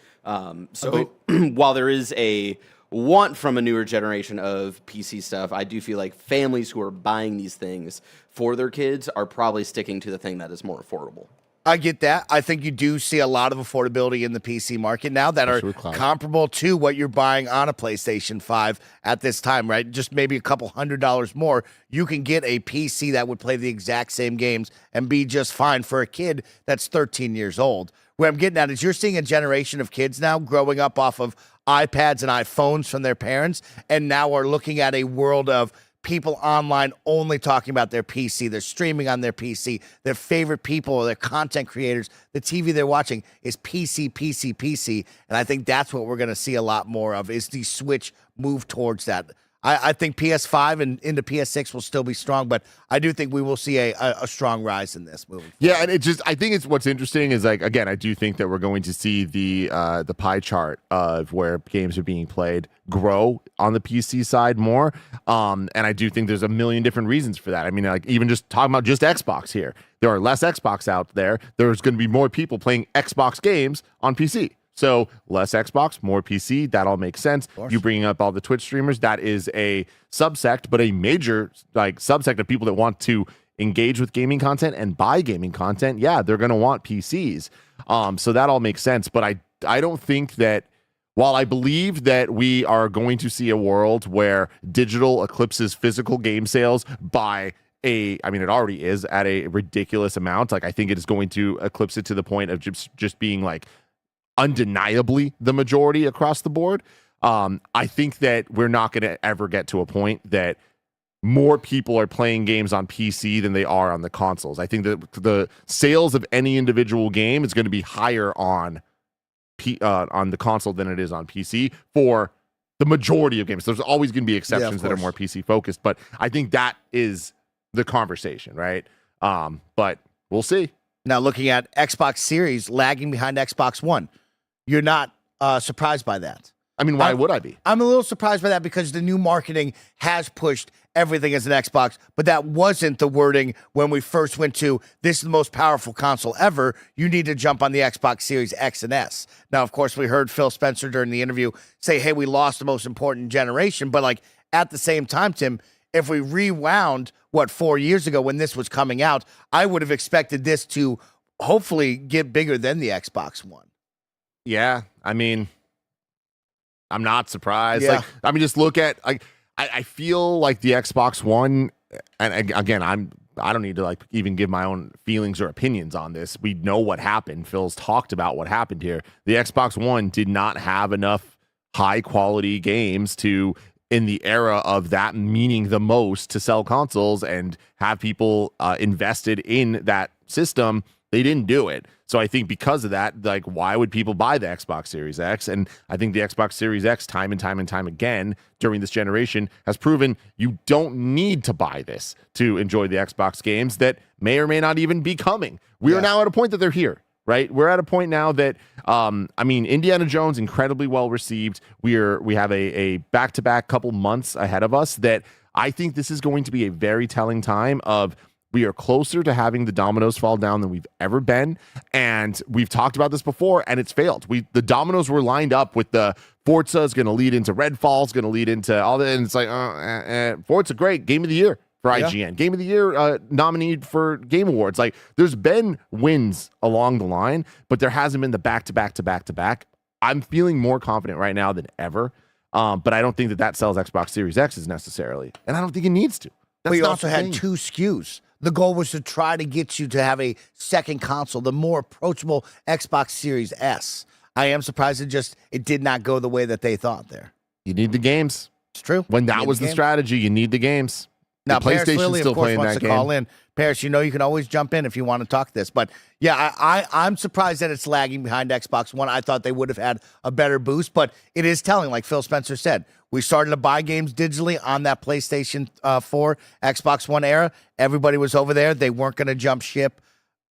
So while there is a want from a newer generation of PC stuff, I do feel like families who are buying these things for their kids are probably sticking to the thing that is more affordable. I get that. I think you do see a lot of affordability in the PC market now that are comparable to what you're buying on a PlayStation 5 at this time, right? Just maybe a couple $100 more. You can get a PC that would play the exact same games and be just fine for a kid that's 13 years old. What I'm getting at is you're seeing a generation of kids now growing up off of iPads and iPhones from their parents, and now are looking at a world of people online only talking about their PC. They're streaming on their PC. Their favorite people or their content creators, the TV they're watching is PC, PC, PC. And I think that's what we're going to see a lot more of, is the switch move towards that. I think PS5 and into PS6 will still be strong, but I do think we will see a strong rise in this moving forward. Yeah, and I think it's what's interesting is, like, again, I do think that we're going to see the pie chart of where games are being played grow on the PC side more. And I do think there's a million different reasons for that. I mean, like, even just talking about just Xbox here, there are less Xbox out there. There's going to be more people playing Xbox games on PC. So less Xbox, more PC. That all makes sense. You bringing up all the Twitch streamers, that is a subsect, but a major like subsect of people that want to engage with gaming content and buy gaming content. Yeah, they're going to want PCs. So that all makes sense. But I don't think that, while I believe that we are going to see a world where digital eclipses physical game sales by it already is at a ridiculous amount. Like, I think it is going to eclipse it to the point of just being like undeniably the majority across the board. I think that we're not going to ever get to a point that more people are playing games on PC than they are on the consoles. I think that the sales of any individual game is going to be higher on the console than it is on PC for the majority of games. There's always going to be exceptions that are more PC focused, but I think that is the conversation, right? But we'll see. Now, looking at Xbox Series lagging behind Xbox One, you're not surprised by that. I mean, why would I be? I'm a little surprised by that because the new marketing has pushed everything as an Xbox, but that wasn't the wording when we first went to this is the most powerful console ever. You need to jump on the Xbox Series X and S. Now, of course, we heard Phil Spencer during the interview say, hey, we lost the most important generation. But like at the same time, Tim, if we rewound 4 years ago when this was coming out, I would have expected this to hopefully get bigger than the Xbox One. Yeah, I mean, I'm not surprised. Yeah. Just look at I feel like the Xbox One, and again, I don't need to even give my own feelings or opinions on this. We know what happened. Phil's talked about what happened here. The Xbox One did not have enough high quality games to, in the era of that meaning the most, to sell consoles and have people invested in that system. They didn't do it. So I think because of that, why would people buy the Xbox Series X? And I think the Xbox Series X time and time again during this generation has proven you don't need to buy this to enjoy the Xbox games that may or may not even be coming. We are now at a point that they're here, right? We're at a point now that, Indiana Jones, incredibly well received. We have a back-to-back couple months ahead of us that I think this is going to be a very telling time of we are closer to having the dominoes fall down than we've ever been. And we've talked about this before, and it's failed. The dominoes were lined up with the Forza is going to lead into Redfall, is going to lead into all that. And it's like, Forza, great. Game of the year for IGN. Game of the year nominated for Game Awards. There's been wins along the line, but there hasn't been the back-to-back. I'm feeling more confident right now than ever. But I don't think that sells Xbox Series X's necessarily. And I don't think it needs to. But you also had two SKUs. The goal was to try to get you to have a second console, the more approachable Xbox Series S. I am surprised it did not go the way that they thought there. You need the games. It's true. When that was the strategy, you need the games. Now, PlayStation's Paris Lilly, still of course, playing wants that to game. call in. Paris, you can always jump in if you want to talk this. But yeah, I'm surprised that it's lagging behind Xbox One. I thought they would have had a better boost, but it is telling, like Phil Spencer said. We started to buy games digitally on that PlayStation 4, Xbox One era. Everybody was over there. They weren't going to jump ship.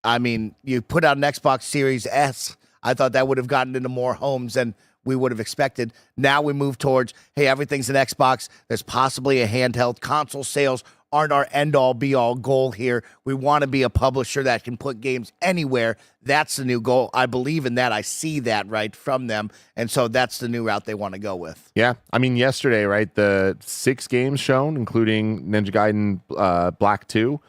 I mean, you put out an Xbox Series S. I thought that would have gotten into more homes than we would have expected. Now we move towards, hey, everything's an Xbox. There's possibly a handheld. Console sales aren't our end-all, be-all goal here. We want to be a publisher that can put games anywhere. That's the new goal. I believe in that. I see that, right, from them. And so that's the new route they want to go with. Yeah. I mean, yesterday, right, the 6 games shown, including Ninja Gaiden Black 2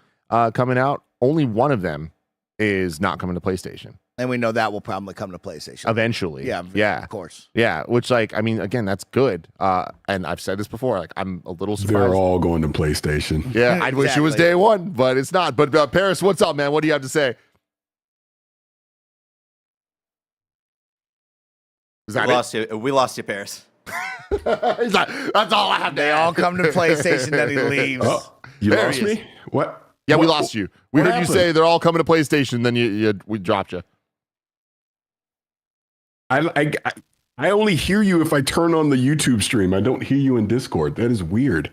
coming out, only one of them is not coming to PlayStation. And we know that will probably come to PlayStation. Eventually. Yeah, of course. Yeah, which, again, that's good. And I've said this before, I'm a little surprised. They're all going to PlayStation. Yeah, I wish it was day one, but it's not. But Paris, what's up, man? What do you have to say? We lost you, Paris. He's like, that's all I have. They all come to PlayStation, then he leaves. Oh, you There lost he is. me? What? Yeah, we What- lost you. We what heard happened? you say they're all coming to PlayStation, then we dropped you. I only hear you if I turn on the YouTube stream. I don't hear you in Discord. That is weird.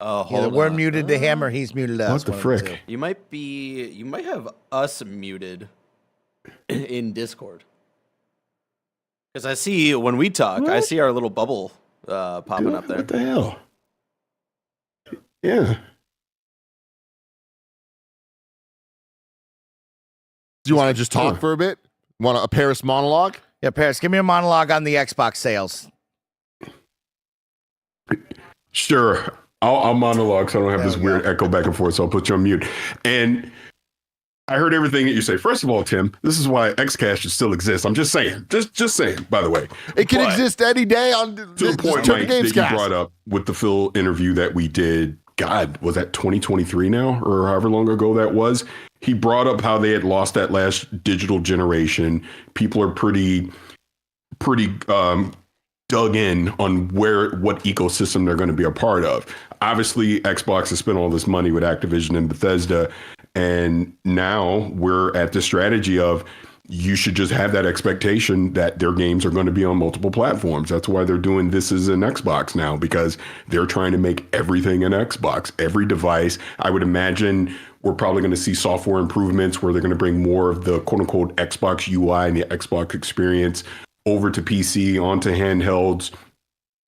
We're muted to him or he's muted to us. What the frick? You might have us muted in Discord. Because I see when we talk, I see our little bubble popping up there. What the hell? Yeah. Do you want to just talk for a bit? Want a Paris monologue? Yeah, Paris, give me a monologue on the Xbox sales. Sure. I'll monologue so I don't have this weird echo back and forth, so I'll put you on mute. And I heard everything that you say. First of all, Tim, this is why XCast should still exist. I'm just saying. Just saying, by the way. It can exist any day on to the point, Mike, that you brought up with the Phil interview that we did. God, was that 2023 now or however long ago that was? He brought up how they had lost that last digital generation. People are pretty dug in on what ecosystem they're going to be a part of. Obviously, Xbox has spent all this money with Activision and Bethesda, and now we're at the strategy of you should just have that expectation that their games are going to be on multiple platforms. That's why they're doing this as an Xbox now, because they're trying to make everything an Xbox, every device. I would imagine we're probably going to see software improvements where they're going to bring more of the quote unquote Xbox UI and the Xbox experience over to PC, onto handhelds.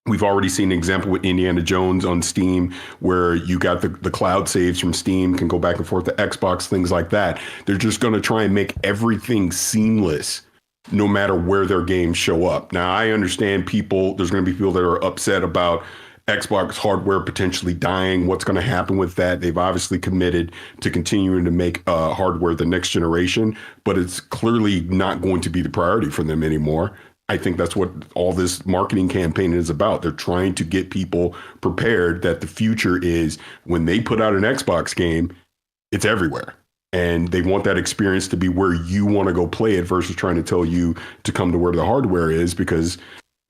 We've already seen an example with Indiana Jones on Steam where you got the cloud saves from Steam, can go back and forth to Xbox, things like that. They're just going to try and make everything seamless no matter where their games show up. Now, I understand there's going to be people that are upset about Xbox hardware potentially dying. What's going to happen with that? They've obviously committed to continuing to make hardware the next generation, but it's clearly not going to be the priority for them anymore. I think that's what all this marketing campaign is about. They're trying to get people prepared that the future is when they put out an Xbox game, it's everywhere. And they want that experience to be where you want to go play it versus trying to tell you to come to where the hardware is, because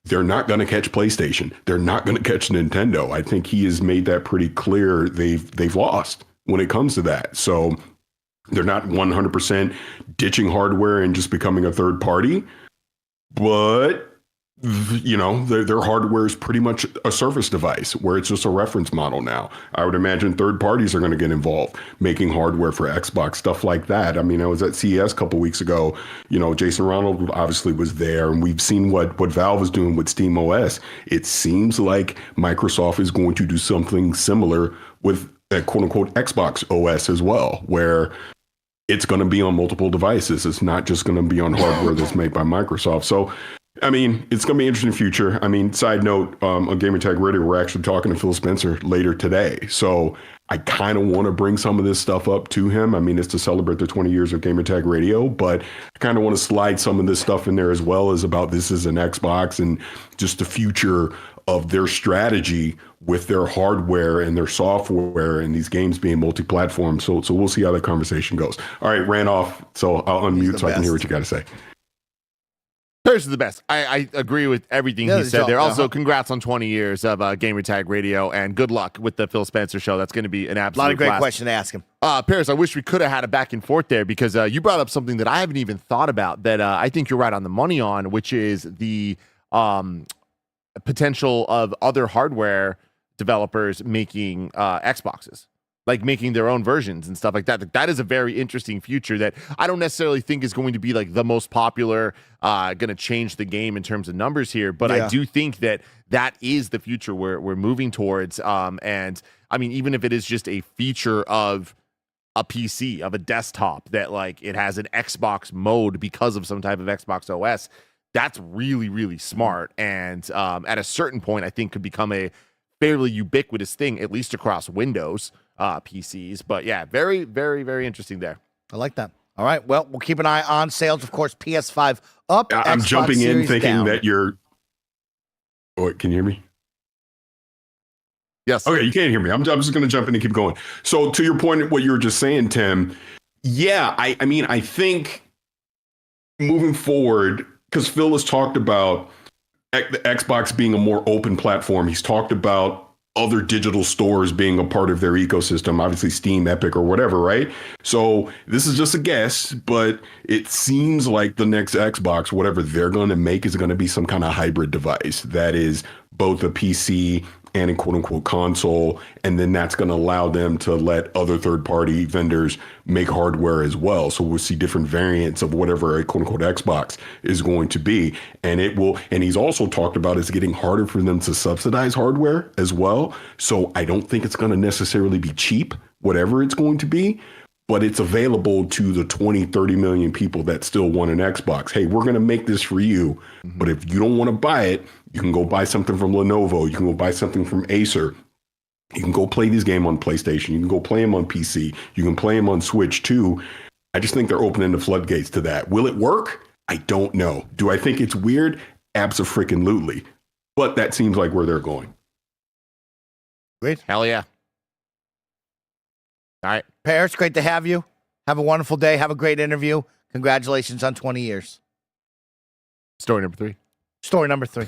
they're not going to catch PlayStation. They're not going to catch Nintendo. I think he has made that pretty clear. They've lost when it comes to that. So they're not 100% ditching hardware and just becoming a third party. But, you know, their hardware is pretty much a Surface device where it's just a reference model now. I would imagine third parties are going to get involved, making hardware for Xbox, stuff like that. I mean, I was at CES a couple weeks ago. You know, Jason Ronald obviously was there, and we've seen what Valve is doing with Steam OS. It seems like Microsoft is going to do something similar with a quote-unquote Xbox OS as well, where it's going to be on multiple devices. It's not just going to be on hardware that's made by Microsoft. So, I mean, it's going to be an interesting future. I mean, side note, on Gamertag Radio, we're actually talking to Phil Spencer later today. So I kind of want to bring some of this stuff up to him. I mean, it's to celebrate the 20 years of Gamertag Radio, but I kind of want to slide some of this stuff in there as well, as about this is an Xbox and just the future of their strategy with their hardware and their software and these games being multi-platform. So we'll see how that conversation goes. All right, ran off. So I'll unmute so I can hear what you got to say. Paris is the best. I agree with everything he said there. Also, congrats on 20 years of Gamertag Radio, and good luck with the Phil Spencer show. That's going to be an absolute A lot of great blast. questions to ask him. Paris, I wish we could have had a back and forth there, because you brought up something that I haven't even thought about that I think you're right on the money on, which is the potential of other hardware developers making Xboxes, like making their own versions and stuff like that. That is a very interesting future that I don't necessarily think is going to be like the most popular, going to change the game in terms of numbers here. But I do think that is the future we're moving towards. And I mean, even if it is just a feature of a PC, of a desktop, that like it has an Xbox mode because of some type of Xbox OS, that's really, really smart. And at a certain point, I think could become a fairly ubiquitous thing, at least across Windows PCs. But yeah, very, very, very interesting there. I like that. All right. Well, we'll keep an eye on sales. Of course, PS5 up. I'm Xbox jumping in Series thinking down. that you're... Oh, can you hear me? Yes. Okay, you can't hear me. I'm just going to jump in and keep going. So to your point, what you were just saying, Tim, yeah, I mean, I think moving forward, because Phil has talked about the Xbox being a more open platform. He's talked about other digital stores being a part of their ecosystem, obviously Steam, Epic, or whatever, right? So this is just a guess, but it seems like the next Xbox, whatever they're going to make, is going to be some kind of hybrid device that is both a PC and a quote-unquote console, and then that's going to allow them to let other third-party vendors make hardware as well. So we'll see different variants of whatever a quote-unquote Xbox is going to be. And it will, and he's also talked about it's getting harder for them to subsidize hardware as well. So I don't think it's going to necessarily be cheap, whatever it's going to be. but it's available to the 20, 30 million people that still want an Xbox. Hey, we're going to make this for you. But if you don't want to buy it, you can go buy something from Lenovo. You can go buy something from Acer. You can go play these games on PlayStation. You can go play them on PC. You can play them on Switch too. I just think they're opening the floodgates to that. Will it work? I don't know. Do I think it's weird? Abso-freaking-lutely. But that seems like where they're going. Great. Hell yeah. All right. Paris, great to have you. Have a wonderful day. Have a great interview. Congratulations on 20 years. Story number 3. Story number 3.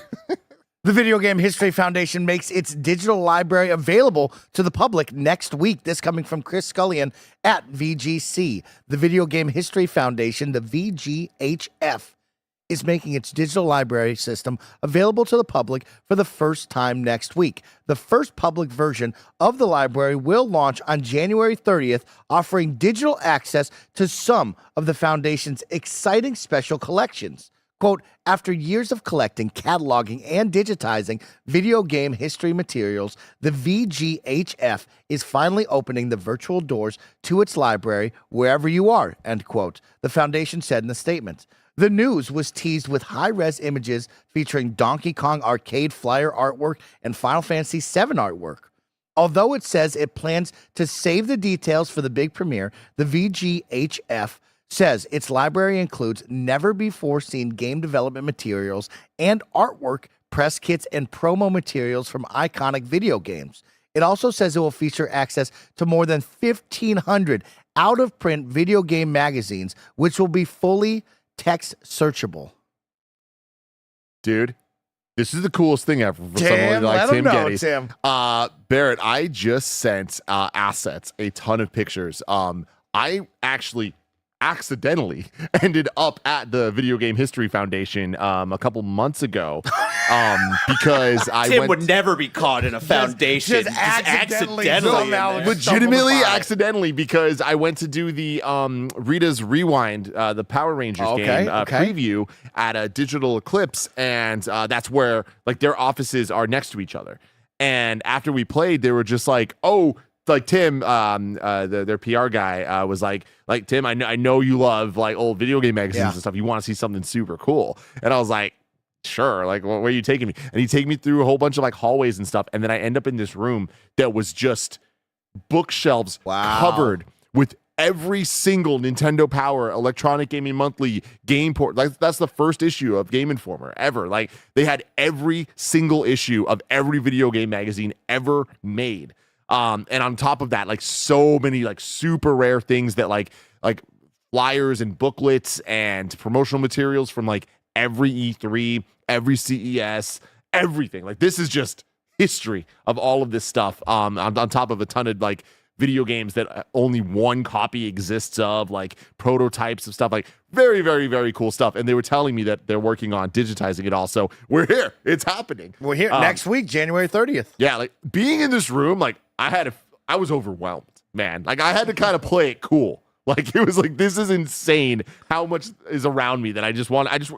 The Video Game History Foundation makes its digital library available to the public next week. This coming from Chris Scullion at VGC. The Video Game History Foundation, the VGHF, is making its digital library system available to the public for the first time next week. The first public version of the library will launch on January 30th, offering digital access to some of the foundation's exciting special collections. Quote, after years of collecting, cataloging, and digitizing video game history materials, the VGHF is finally opening the virtual doors to its library wherever you are, end quote, the foundation said in the statement. The news was teased with high-res images featuring Donkey Kong arcade flyer artwork and Final Fantasy VII artwork. Although it says it plans to save the details for the big premiere, the VGHF says its library includes never-before-seen game development materials and artwork, press kits, and promo materials from iconic video games. It also says it will feature access to more than 1,500 out-of-print video game magazines, which will be fully text searchable. Dude, this is the coolest thing ever for Tim, someone like let him Tim know, Geddes. Tim. Barrett, I just sent assets, a ton of pictures. I actually accidentally ended up at the Video Game History Foundation a couple months ago because Tim would never be caught in a foundation. just accidentally in somehow there. legitimately Stumbled upon it. accidentally because I went to do the Rita's Rewind, the Power Rangers game preview at a Digital Eclipse, and that's where like their offices are next to each other. And after we played, they were just like, "Oh, like Tim, their PR guy was like Tim, I know you love like old video game magazines and stuff. You want to see something super cool?" And I was like, "Sure." Like, where are you taking me? And he take me through a whole bunch of like hallways and stuff. And then I end up in this room that was just bookshelves covered with every single Nintendo Power, Electronic Gaming Monthly, Game Port. Like, that's the first issue of Game Informer ever. Like, they had every single issue of every video game magazine ever made. And on top of that, like so many like super rare things that like flyers and booklets and promotional materials from like every E3, every CES, everything. Like, this is just history of all of this stuff. On top of a ton of like video games that only one copy exists of, like prototypes of stuff, like very, very, very cool stuff. And they were telling me that they're working on digitizing it all. So we're here. It's happening. We're here next week, January 30th. Yeah, like being in this room, like I was overwhelmed, man. Like, I had to kind of play it cool. Like, it was like, this is insane how much is around me that I just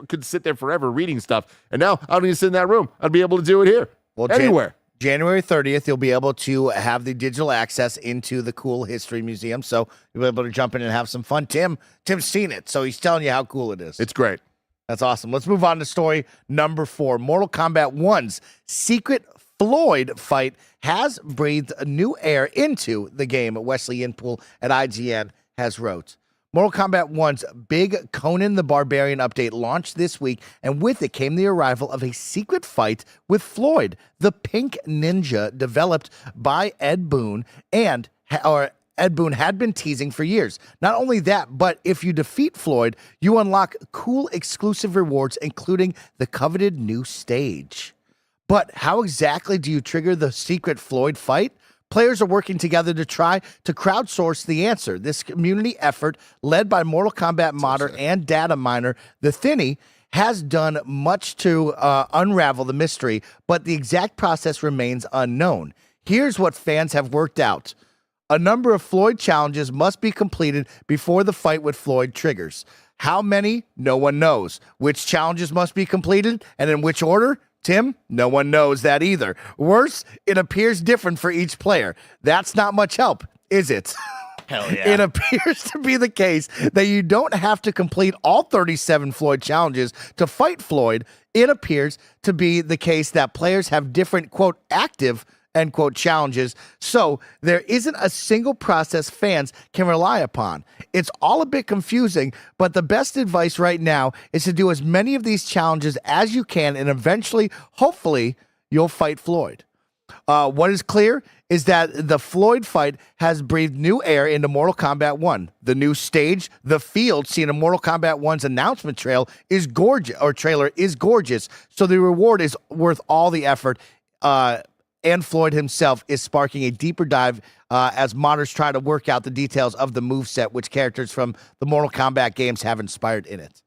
could sit there forever reading stuff. And now I don't need to sit in that room. I'd be able to do it here. Well, anywhere. January 30th, you'll be able to have the digital access into the cool history museum. So you'll be able to jump in and have some fun. Tim's seen it, so he's telling you how cool it is. It's great. That's awesome. Let's move on to story number 4. Mortal Kombat 1's secret Floyd fight has breathed new air into the game. Wesley Inpool at IGN has wrote. Mortal Kombat 1's big Conan the Barbarian update launched this week, and with it came the arrival of a secret fight with Floyd, the pink ninja developed by Ed Boon, Ed Boon had been teasing for years. Not only that, but if you defeat Floyd, you unlock cool exclusive rewards, including the coveted new stage. But how exactly do you trigger the secret Floyd fight? Players are working together to try to crowdsource the answer. This community effort, led by Mortal Kombat modder and data miner, The Thinny, has done much to unravel the mystery, but the exact process remains unknown. Here's what fans have worked out. A number of Floyd challenges must be completed before the fight with Floyd triggers. How many? No one knows. Which challenges must be completed and in which order? Tim, no one knows that either. Worse, it appears different for each player. That's not much help, is it? Hell yeah. It appears to be the case that you don't have to complete all 37 Floyd challenges to fight Floyd. It appears to be the case that players have different, quote, active, end quote, challenges. So there isn't a single process fans can rely upon. It's all a bit confusing, but the best advice right now is to do as many of these challenges as you can, and eventually, hopefully, you'll fight Floyd. What is clear is that the Floyd fight has breathed new air into Mortal Kombat 1. The new stage, the field seen in Mortal Kombat 1's announcement trailer is gorgeous. So the reward is worth all the effort. And Floyd himself is sparking a deeper dive as modders try to work out the details of the moveset, which characters from the Mortal Kombat games have inspired in it.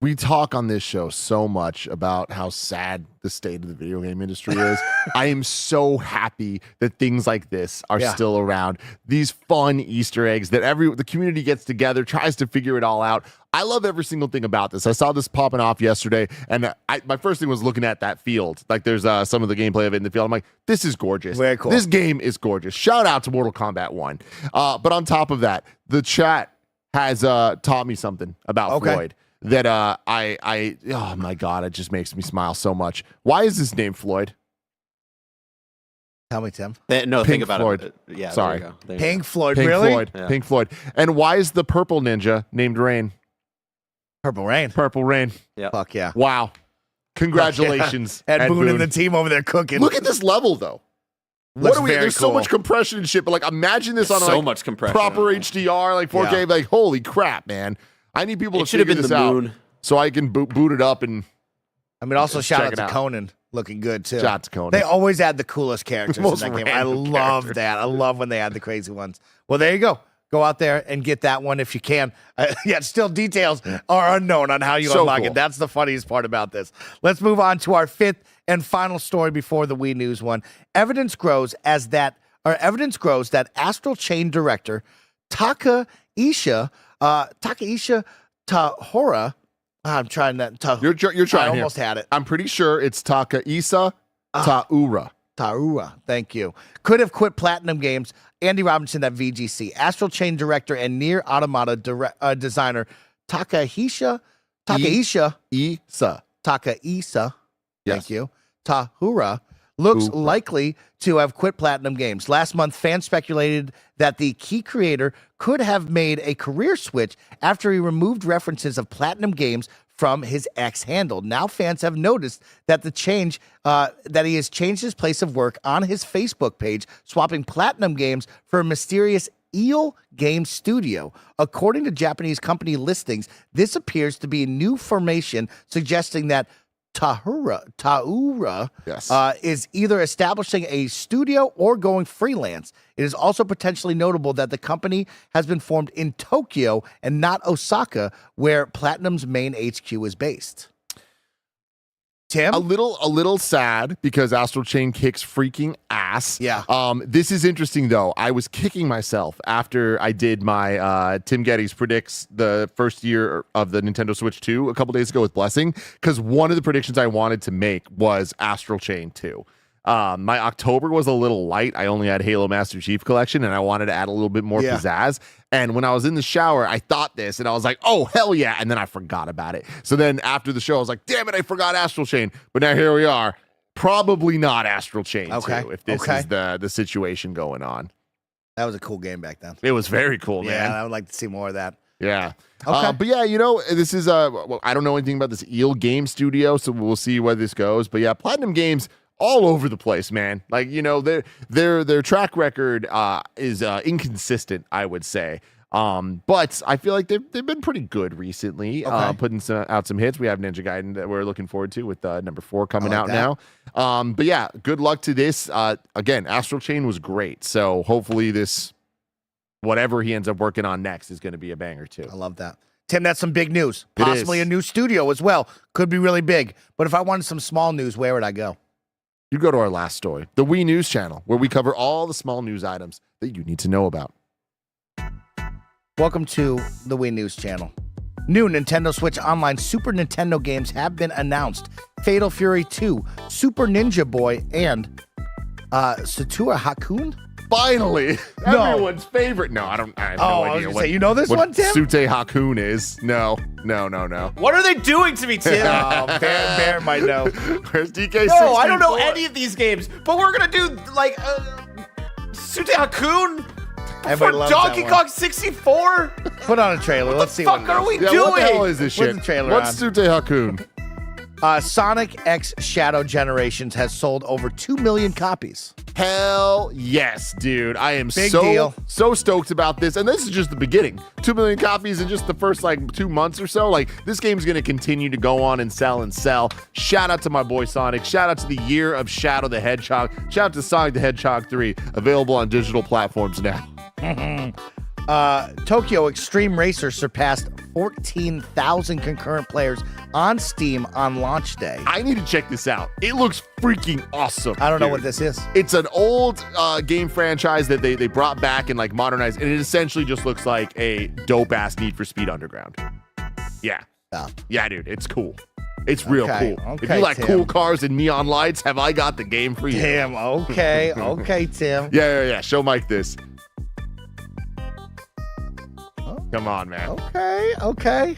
We talk on this show so much about how sad the state of the video game industry is. I am so happy that things like this are still around. These fun Easter eggs that the community gets together, tries to figure it all out. I love every single thing about this. I saw this popping off yesterday, and my first thing was looking at that field. Like, there's some of the gameplay of it in the field. I'm like, this is gorgeous. Very cool. This game is gorgeous. Shout out to Mortal Kombat 1. But on top of that, the chat has taught me something about Floyd. That oh my God, it just makes me smile so much. Why is his name Floyd? Tell me, Tim. Think about Floyd. it. Yeah, sorry. Pink Floyd, Pink really? Floyd. Yeah. Pink Floyd. And why is the purple ninja named Rain? Purple Rain. Purple Rain. Yeah. Fuck yeah. Wow. Congratulations. Ed Boon and the team over there cooking. Look at this level, though. There's so much compression and shit, but like, imagine this on so much compression, proper HDR, like 4K. Like, holy crap, man. I need people to figure this out so I can boot it up. And I mean, also shout out to Conan, looking good too. Shout out to Conan. They always add the coolest characters in that game. I love that. I love when they add the crazy ones. Well, there you go. Go out there and get that one if you can. Still details are unknown on how you unlock it. That's the funniest part about this. Let's move on to our fifth and final story before the Wii News one. Evidence grows that Astral Chain director Takahisa Taura. I'm trying that. You're trying. I almost had it. I'm pretty sure it's Takahisa Taura. Taura, thank you. Could have quit PlatinumGames. Andy Robinson at VGC. Astral Chain director and Nier Automata designer Takahisa. Thank you. Taura looks likely to have quit PlatinumGames. Last month, fans speculated that the key creator could have made a career switch after he removed references of PlatinumGames from his X handle. Now fans have noticed that that he has changed his place of work on his Facebook page, swapping PlatinumGames for a mysterious Eel Game Studio. According to Japanese company listings, this appears to be a new formation, suggesting that Taura is either establishing a studio or going freelance. It is also potentially notable that the company has been formed in Tokyo and not Osaka, where Platinum's main HQ is based. Tim? A little sad because Astral Chain kicks freaking ass. Yeah. This is interesting though. I was kicking myself after I did my Tim Geddes predicts the first year of the Nintendo Switch 2 a couple days ago with Blessing, because one of the predictions I wanted to make was Astral Chain 2. My October was a little light. I only had Halo Master Chief Collection, and I wanted to add a little bit more pizzazz. And when I was in the shower, I thought this, and I was like, oh, hell yeah. And then I forgot about it. So then after the show, I was like, damn it, I forgot Astral Chain. But now here we are. Probably not Astral Chain 2, if this is the situation going on. That was a cool game back then. It was very cool, man. Yeah, I would like to see more of that. Yeah. But yeah, this is, I don't know anything about this Eel Game Studio, so we'll see where this goes. But yeah, PlatinumGames, all over the place, man. Like, their track record is inconsistent, I would say. But I feel like they've been pretty good recently, putting out some hits. We have Ninja Gaiden that we're looking forward to with number 4 coming out now. But yeah, good luck to this. Again, Astral Chain was great. So hopefully this, whatever he ends up working on next, is going to be a banger too. I love that. Tim, that's some big news. Possibly a new studio as well. Could be really big. But if I wanted some small news, where would I go? You go to our last story, the Wii News channel, where we cover all the small news items that you need to know about. Welcome to the Wii News channel. New Nintendo Switch Online Super Nintendo games have been announced. Fatal Fury 2, Super Ninja Boy, and Satura Hakun? Finally, No. everyone's favorite. No, I have Oh, no I was idea gonna what say, you know this what one, Tim? Sute Hakun is. No. What are they doing to me, Tim? Bear might know. Where's DK? No, I don't know any of these games, but we're gonna do like Sute Hakun for Everybody loves Donkey that one. Kong 64. Put on a trailer. Let's see what Fuck, are we Yeah, doing? what the hell is this Put shit? the trailer What's on. Sute Hakun? Sonic X Shadow Generations has sold over 2 million copies. Hell yes, dude. I am Big deal. so stoked about this. And this is just the beginning. 2 million copies in just the first like 2 months or so. Like this game's gonna continue to go on and sell. Shout out to my boy Sonic. Shout out to the year of Shadow the Hedgehog. Shout out to Sonic the Hedgehog 3. Available on digital platforms now. Tokyo Extreme Racer surpassed 14,000 concurrent players on Steam on launch day. I need to check this out. It looks freaking awesome. I don't know dude. what this is. It's an old game franchise that they brought back and like modernized, and it essentially just looks like a dope ass Need for Speed Underground. Yeah, yeah, dude, it's cool. It's real Okay, cool. If okay, you like Tim. cool cars and neon lights, have I got the game for you? Damn, okay, Tim. Yeah. Show Mike this. Come on, man. Okay.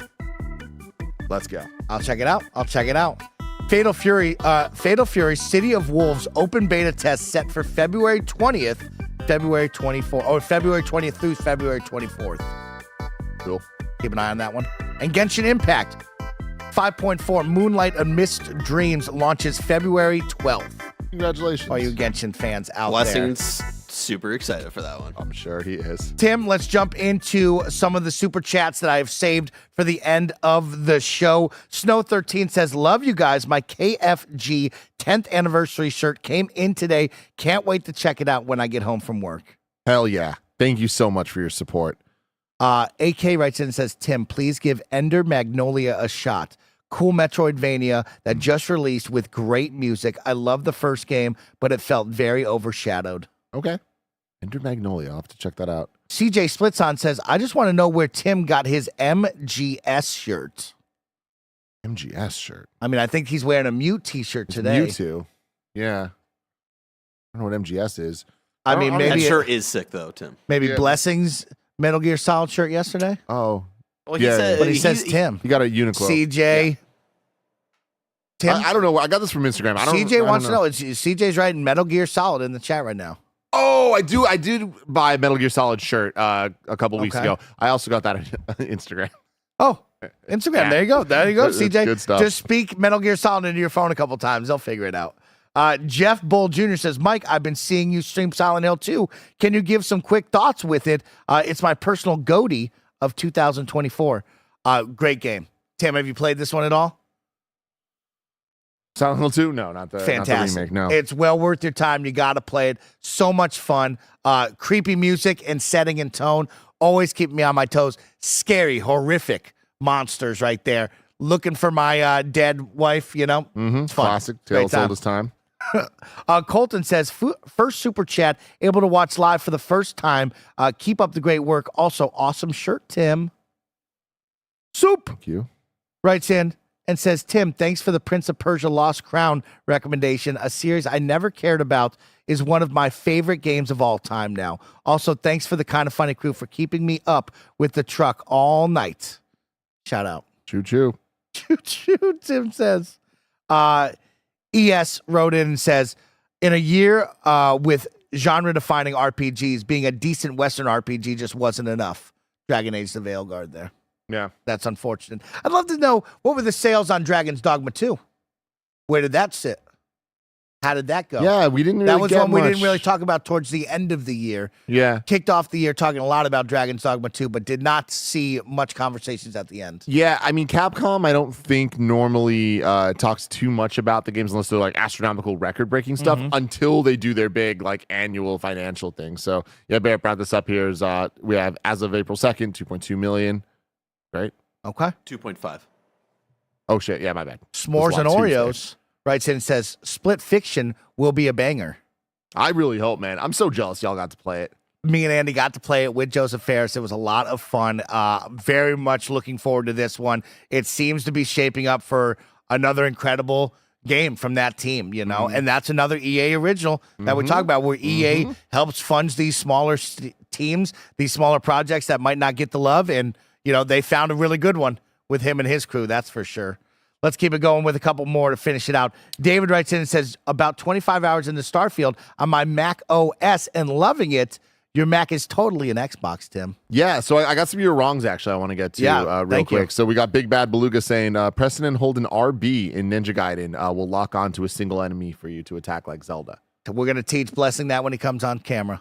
Let's go. I'll check it out. Fatal Fury, City of Wolves open beta test set for February 20th, February 20th through February 24th. Cool. Keep an eye on that one. And Genshin Impact 5.4 Moonlight Amidst Dreams launches February 12th. Congratulations. All you Genshin fans out Blessings. Super excited for that one. I'm sure he is. there. Tim, let's jump into some of the super chats that I have saved for the end of the show. Snow13 says, love you guys. My KFG 10th anniversary shirt came in today. Can't wait to check it out when I get home from work. Hell yeah. Thank you so much for your support. AK writes in and says, Tim, please give Ender Magnolia a shot. Cool Metroidvania that just released with great music. I love the first game, but it felt very overshadowed. Okay. Ender Magnolia. I'll have to check that out. CJ Splitson says, I just want to know where Tim got his MGS shirt. MGS shirt. I mean, I think he's wearing a Mute t-shirt today. Mewtwo. Yeah. I don't know what MGS is. I mean, That maybe shirt is sick though, Tim. maybe Blessings Metal Gear Solid shirt yesterday. Oh. Well, Yeah, But he says Tim. You got a Uniqlo. CJ. Tim. I don't know. I got this from Instagram. I don't CJ wants I to don't know. CJ's writing Metal Gear Solid in the chat right now. Oh, I did buy a Metal Gear Solid shirt a couple weeks Okay. ago. I also got that on Instagram. Oh, Instagram. Yeah. There you go. There you go, That's CJ. good stuff. Just speak Metal Gear Solid into your phone a couple times. They'll figure it out. Jeff Bull Jr. says, Mike, I've been seeing you stream Silent Hill 2. Can you give some quick thoughts with it? It's my personal goatee of 2024. Great game. Tim, have you played this one at all? Silent Hill 2? No, not the Fantastic. remake. No. It's well worth your time. You got to play it. So much fun. Creepy music and setting and tone. Always keep me on my toes. Scary, horrific monsters right there. Looking for my dead wife, you know? It's fun. Classic. Great Tales time. old as time. Colton says, first super chat, able to watch live for the first time. Keep up the great work. Also, awesome shirt, Tim. Soup Thank you. writes in and says, Tim, thanks for the Prince of Persia Lost Crown recommendation. A series I never cared about, is one of my favorite games of all time now. Also, thanks for the Kind of Funny crew for keeping me up with the truck all night. Shout out. Choo choo. Choo choo, Tim says. ES wrote in and says, in a year with genre-defining RPGs, being a decent Western RPG just wasn't enough. Dragon Age the Veilguard there. Yeah. That's unfortunate. I'd love to know, what were the sales on Dragon's Dogma 2? Where did that sit? How did that go? Yeah, we didn't really That was get one we didn't much. really talk about towards the end of the year. Yeah. Kicked off the year talking a lot about Dragon's Dogma 2, but did not see much conversations at the end. Yeah, I mean, Capcom, I don't think normally talks too much about the games unless they're like astronomical record-breaking stuff until they do their big like annual financial thing. So yeah, Bear brought this up here. Is we have as of April 2nd, 2.2 million, right? Okay. 2.5. Oh shit, yeah, my bad. S'mores and It was Oreos Tuesday. writes in and says, Split Fiction will be a banger. I really hope, man. I'm so jealous y'all got to play it. Me and Andy got to play it with Joseph Ferris. It was a lot of fun. Very much looking forward to this one. It seems to be shaping up for another incredible game from that team, you know, and that's another EA original that we talk about, where EA helps fund these smaller teams, these smaller projects that might not get the love, and you know they found a really good one with him and his crew. That's for sure. Let's keep it going with a couple more to finish it out. David writes in and says, about 25 hours into Starfield on my Mac OS and loving it. Your Mac is totally an Xbox, Tim. Yeah, so I got some of your wrongs, actually, I want to get to real quick. So we got Big Bad Beluga saying, press and hold an RB in Ninja Gaiden will lock onto a single enemy for you to attack like Zelda. We're going to teach Blessing that when he comes on camera.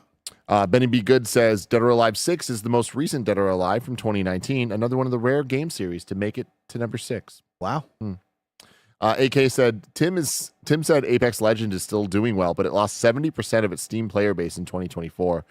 Benny B. Good says, Dead or Alive 6 is the most recent Dead or Alive from 2019, another one of the rare game series to make it to number 6. Wow. AK said, Tim said Apex Legends is still doing well, but it lost 70% of its Steam player base in 2024.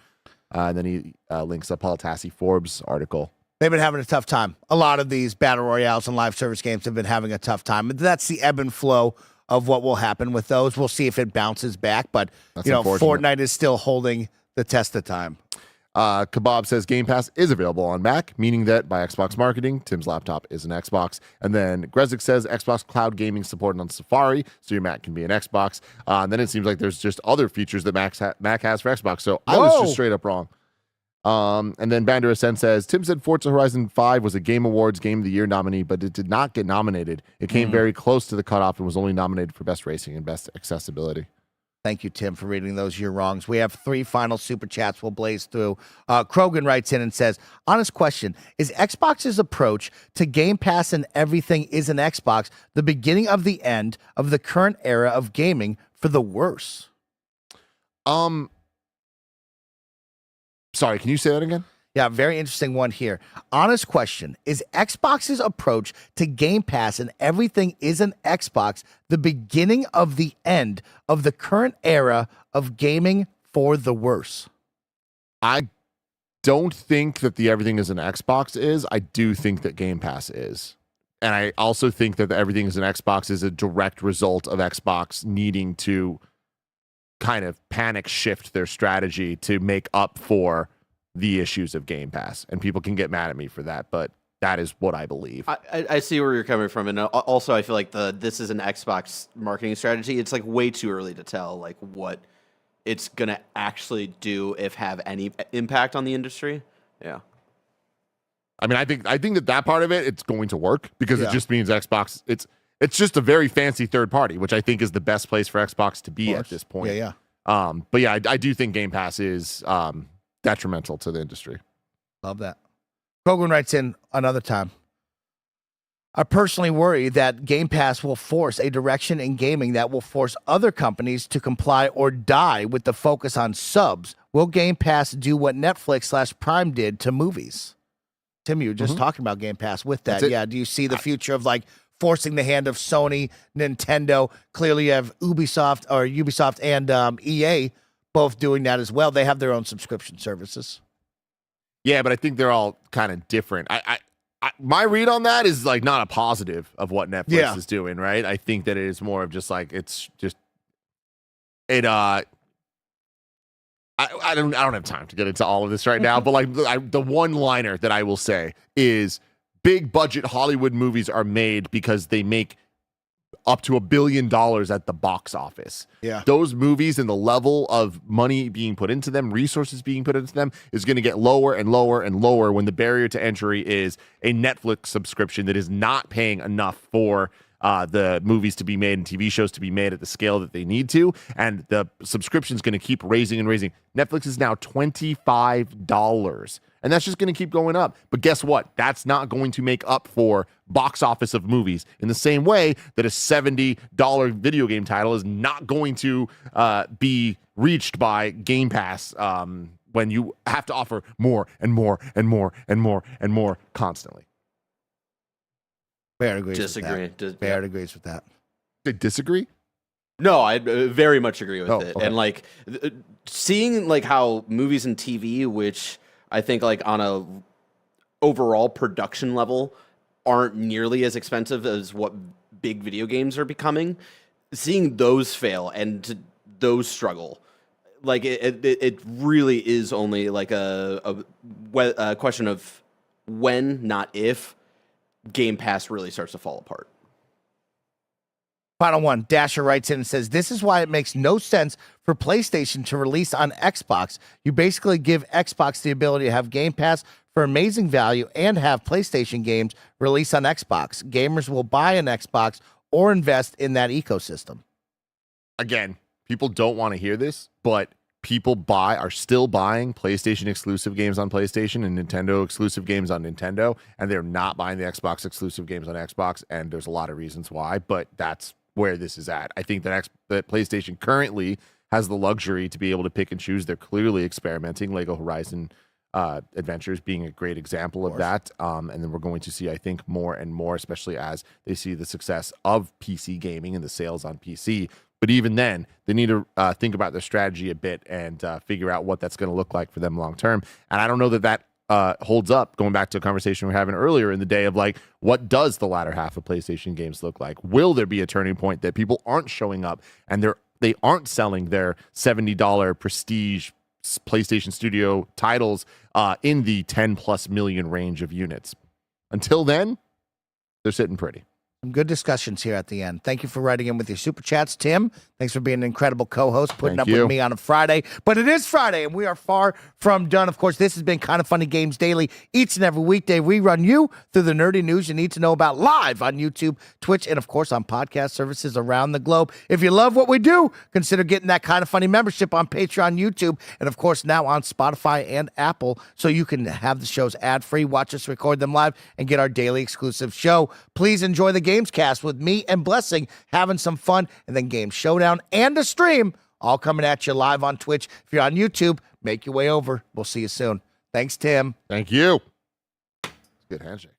And then he links a Paul Tassi Forbes article. They've been having a tough time. A lot of these battle royales and live service games have been having a tough time. That's the ebb and flow of what will happen with those. We'll see if it bounces back, but you know, Fortnite is still holding the test of time. Kebab says Game Pass is available on Mac, meaning that by Xbox marketing, Tim's laptop is an Xbox. And then Grezik says Xbox Cloud Gaming supported on Safari, so your Mac can be an Xbox. And then it seems like there's just other features that Mac has for Xbox. So I was just straight up wrong. And then Bandera Sen says Tim said Forza Horizon 5 was a Game Awards Game of the Year nominee, but it did not get nominated. It came very close to the cutoff and was only nominated for Best Racing and Best Accessibility. Thank you, Tim, for reading those your wrongs. We have 3 final super chats we'll blaze through. Krogan writes in and says, honest question, is Xbox's approach to Game Pass and everything is an Xbox the beginning of the end of the current era of gaming for the worse? Sorry, can you say that again? Yeah, very interesting one here. Honest question, is Xbox's approach to Game Pass and everything is an Xbox the beginning of the end of the current era of gaming for the worse? I don't think that the everything is an Xbox is. I do think that Game Pass is. And I also think that the everything is an Xbox is a direct result of Xbox needing to kind of panic shift their strategy to make up for the issues of Game Pass. And people can get mad at me for that, but that is what I believe. I see where you're coming from. And also I feel like this is an Xbox marketing strategy. It's like way too early to tell like what it's going to actually do, if have any impact on the industry. Yeah. I mean, I think that part of it, it's going to work because it just means Xbox, it's just a very fancy third party, which I think is the best place for Xbox to be at this point. Yeah. But yeah, I do think Game Pass is detrimental to the industry. Love that. Kogan writes in another time. I personally worry that Game Pass will force a direction in gaming that will force other companies to comply or die with the focus on subs. Will Game Pass do what Netflix/Prime did to movies? Tim, you were just talking about Game Pass with that. Yeah. Do you see the future of like forcing the hand of Sony, Nintendo? Clearly you have Ubisoft and EA both doing that as well. They have their own subscription services. Yeah, but I think they're all kind of different. My read on that is like not a positive of what Netflix is doing, right? I think that it is more of just like it's just it. I don't have time to get into all of this right now, but like the one liner that I will say is big budget Hollywood movies are made because they make up to $1 billion at the box office. Yeah. Those movies and the level of money being put into them, resources being put into them, is going to get lower and lower and lower when the barrier to entry is a Netflix subscription that is not paying enough for the movies to be made and TV shows to be made at the scale that they need to. And the subscription is going to keep raising and raising. Netflix is now $25. And that's just going to keep going up. But guess what? That's not going to make up for box office of movies in the same way that a $70 video game title is not going to be reached by Game Pass when you have to offer more and more and more and more and more constantly. Bear agrees Disagree. with that. Bear agrees with that. They disagree? No, I very much agree with it. Okay. And like seeing like how movies and TV, which I think like on a overall production level aren't nearly as expensive as what big video games are becoming, seeing those fail and those struggle, like it really is only like a question of when, not if, Game Pass really starts to fall apart. Final one. Dasher writes in and says, this is why it makes no sense for PlayStation to release on Xbox. You basically give Xbox the ability to have Game Pass for amazing value and have PlayStation games release on Xbox. Gamers will buy an Xbox or invest in that ecosystem. Again, people don't want to hear this, but people are still buying PlayStation exclusive games on PlayStation and Nintendo exclusive games on Nintendo, and they're not buying the Xbox exclusive games on Xbox, and there's a lot of reasons why, but that's where this is at. I think that PlayStation currently has the luxury to be able to pick and choose. They're clearly experimenting, Lego Horizon Adventures being a great example of that. And then we're going to see, I think, more and more, especially as they see the success of PC gaming and the sales on PC. But even then, they need to think about their strategy a bit and figure out what that's going to look like for them long term. And I don't know that holds up, going back to a conversation we were having earlier in the day of like, what does the latter half of PlayStation games look like? Will there be a turning point that people aren't showing up and they aren't selling their $70 prestige PlayStation Studio titles in the 10+ million range of units? Until then, they're sitting pretty. Some good discussions here at the end. Thank you for writing in with your super chats, Tim. Thanks for being an incredible co-host, putting up with me on a Friday. But it is Friday, and we are far from done. Of course, this has been Kind of Funny Games Daily. Each and every weekday, we run you through the nerdy news you need to know about live on YouTube, Twitch, and, of course, on podcast services around the globe. If you love what we do, consider getting that Kind of Funny membership on Patreon, YouTube, and, of course, now on Spotify and Apple, so you can have the shows ad-free, watch us record them live, and get our daily exclusive show. Please enjoy the GAMESCAST with me and Blessing, having some fun, and then Game Showdown and a stream, all coming at you live on Twitch. If you're on YouTube, make your way over. We'll see you soon. Thanks, Tim. Thank you. Good handshake.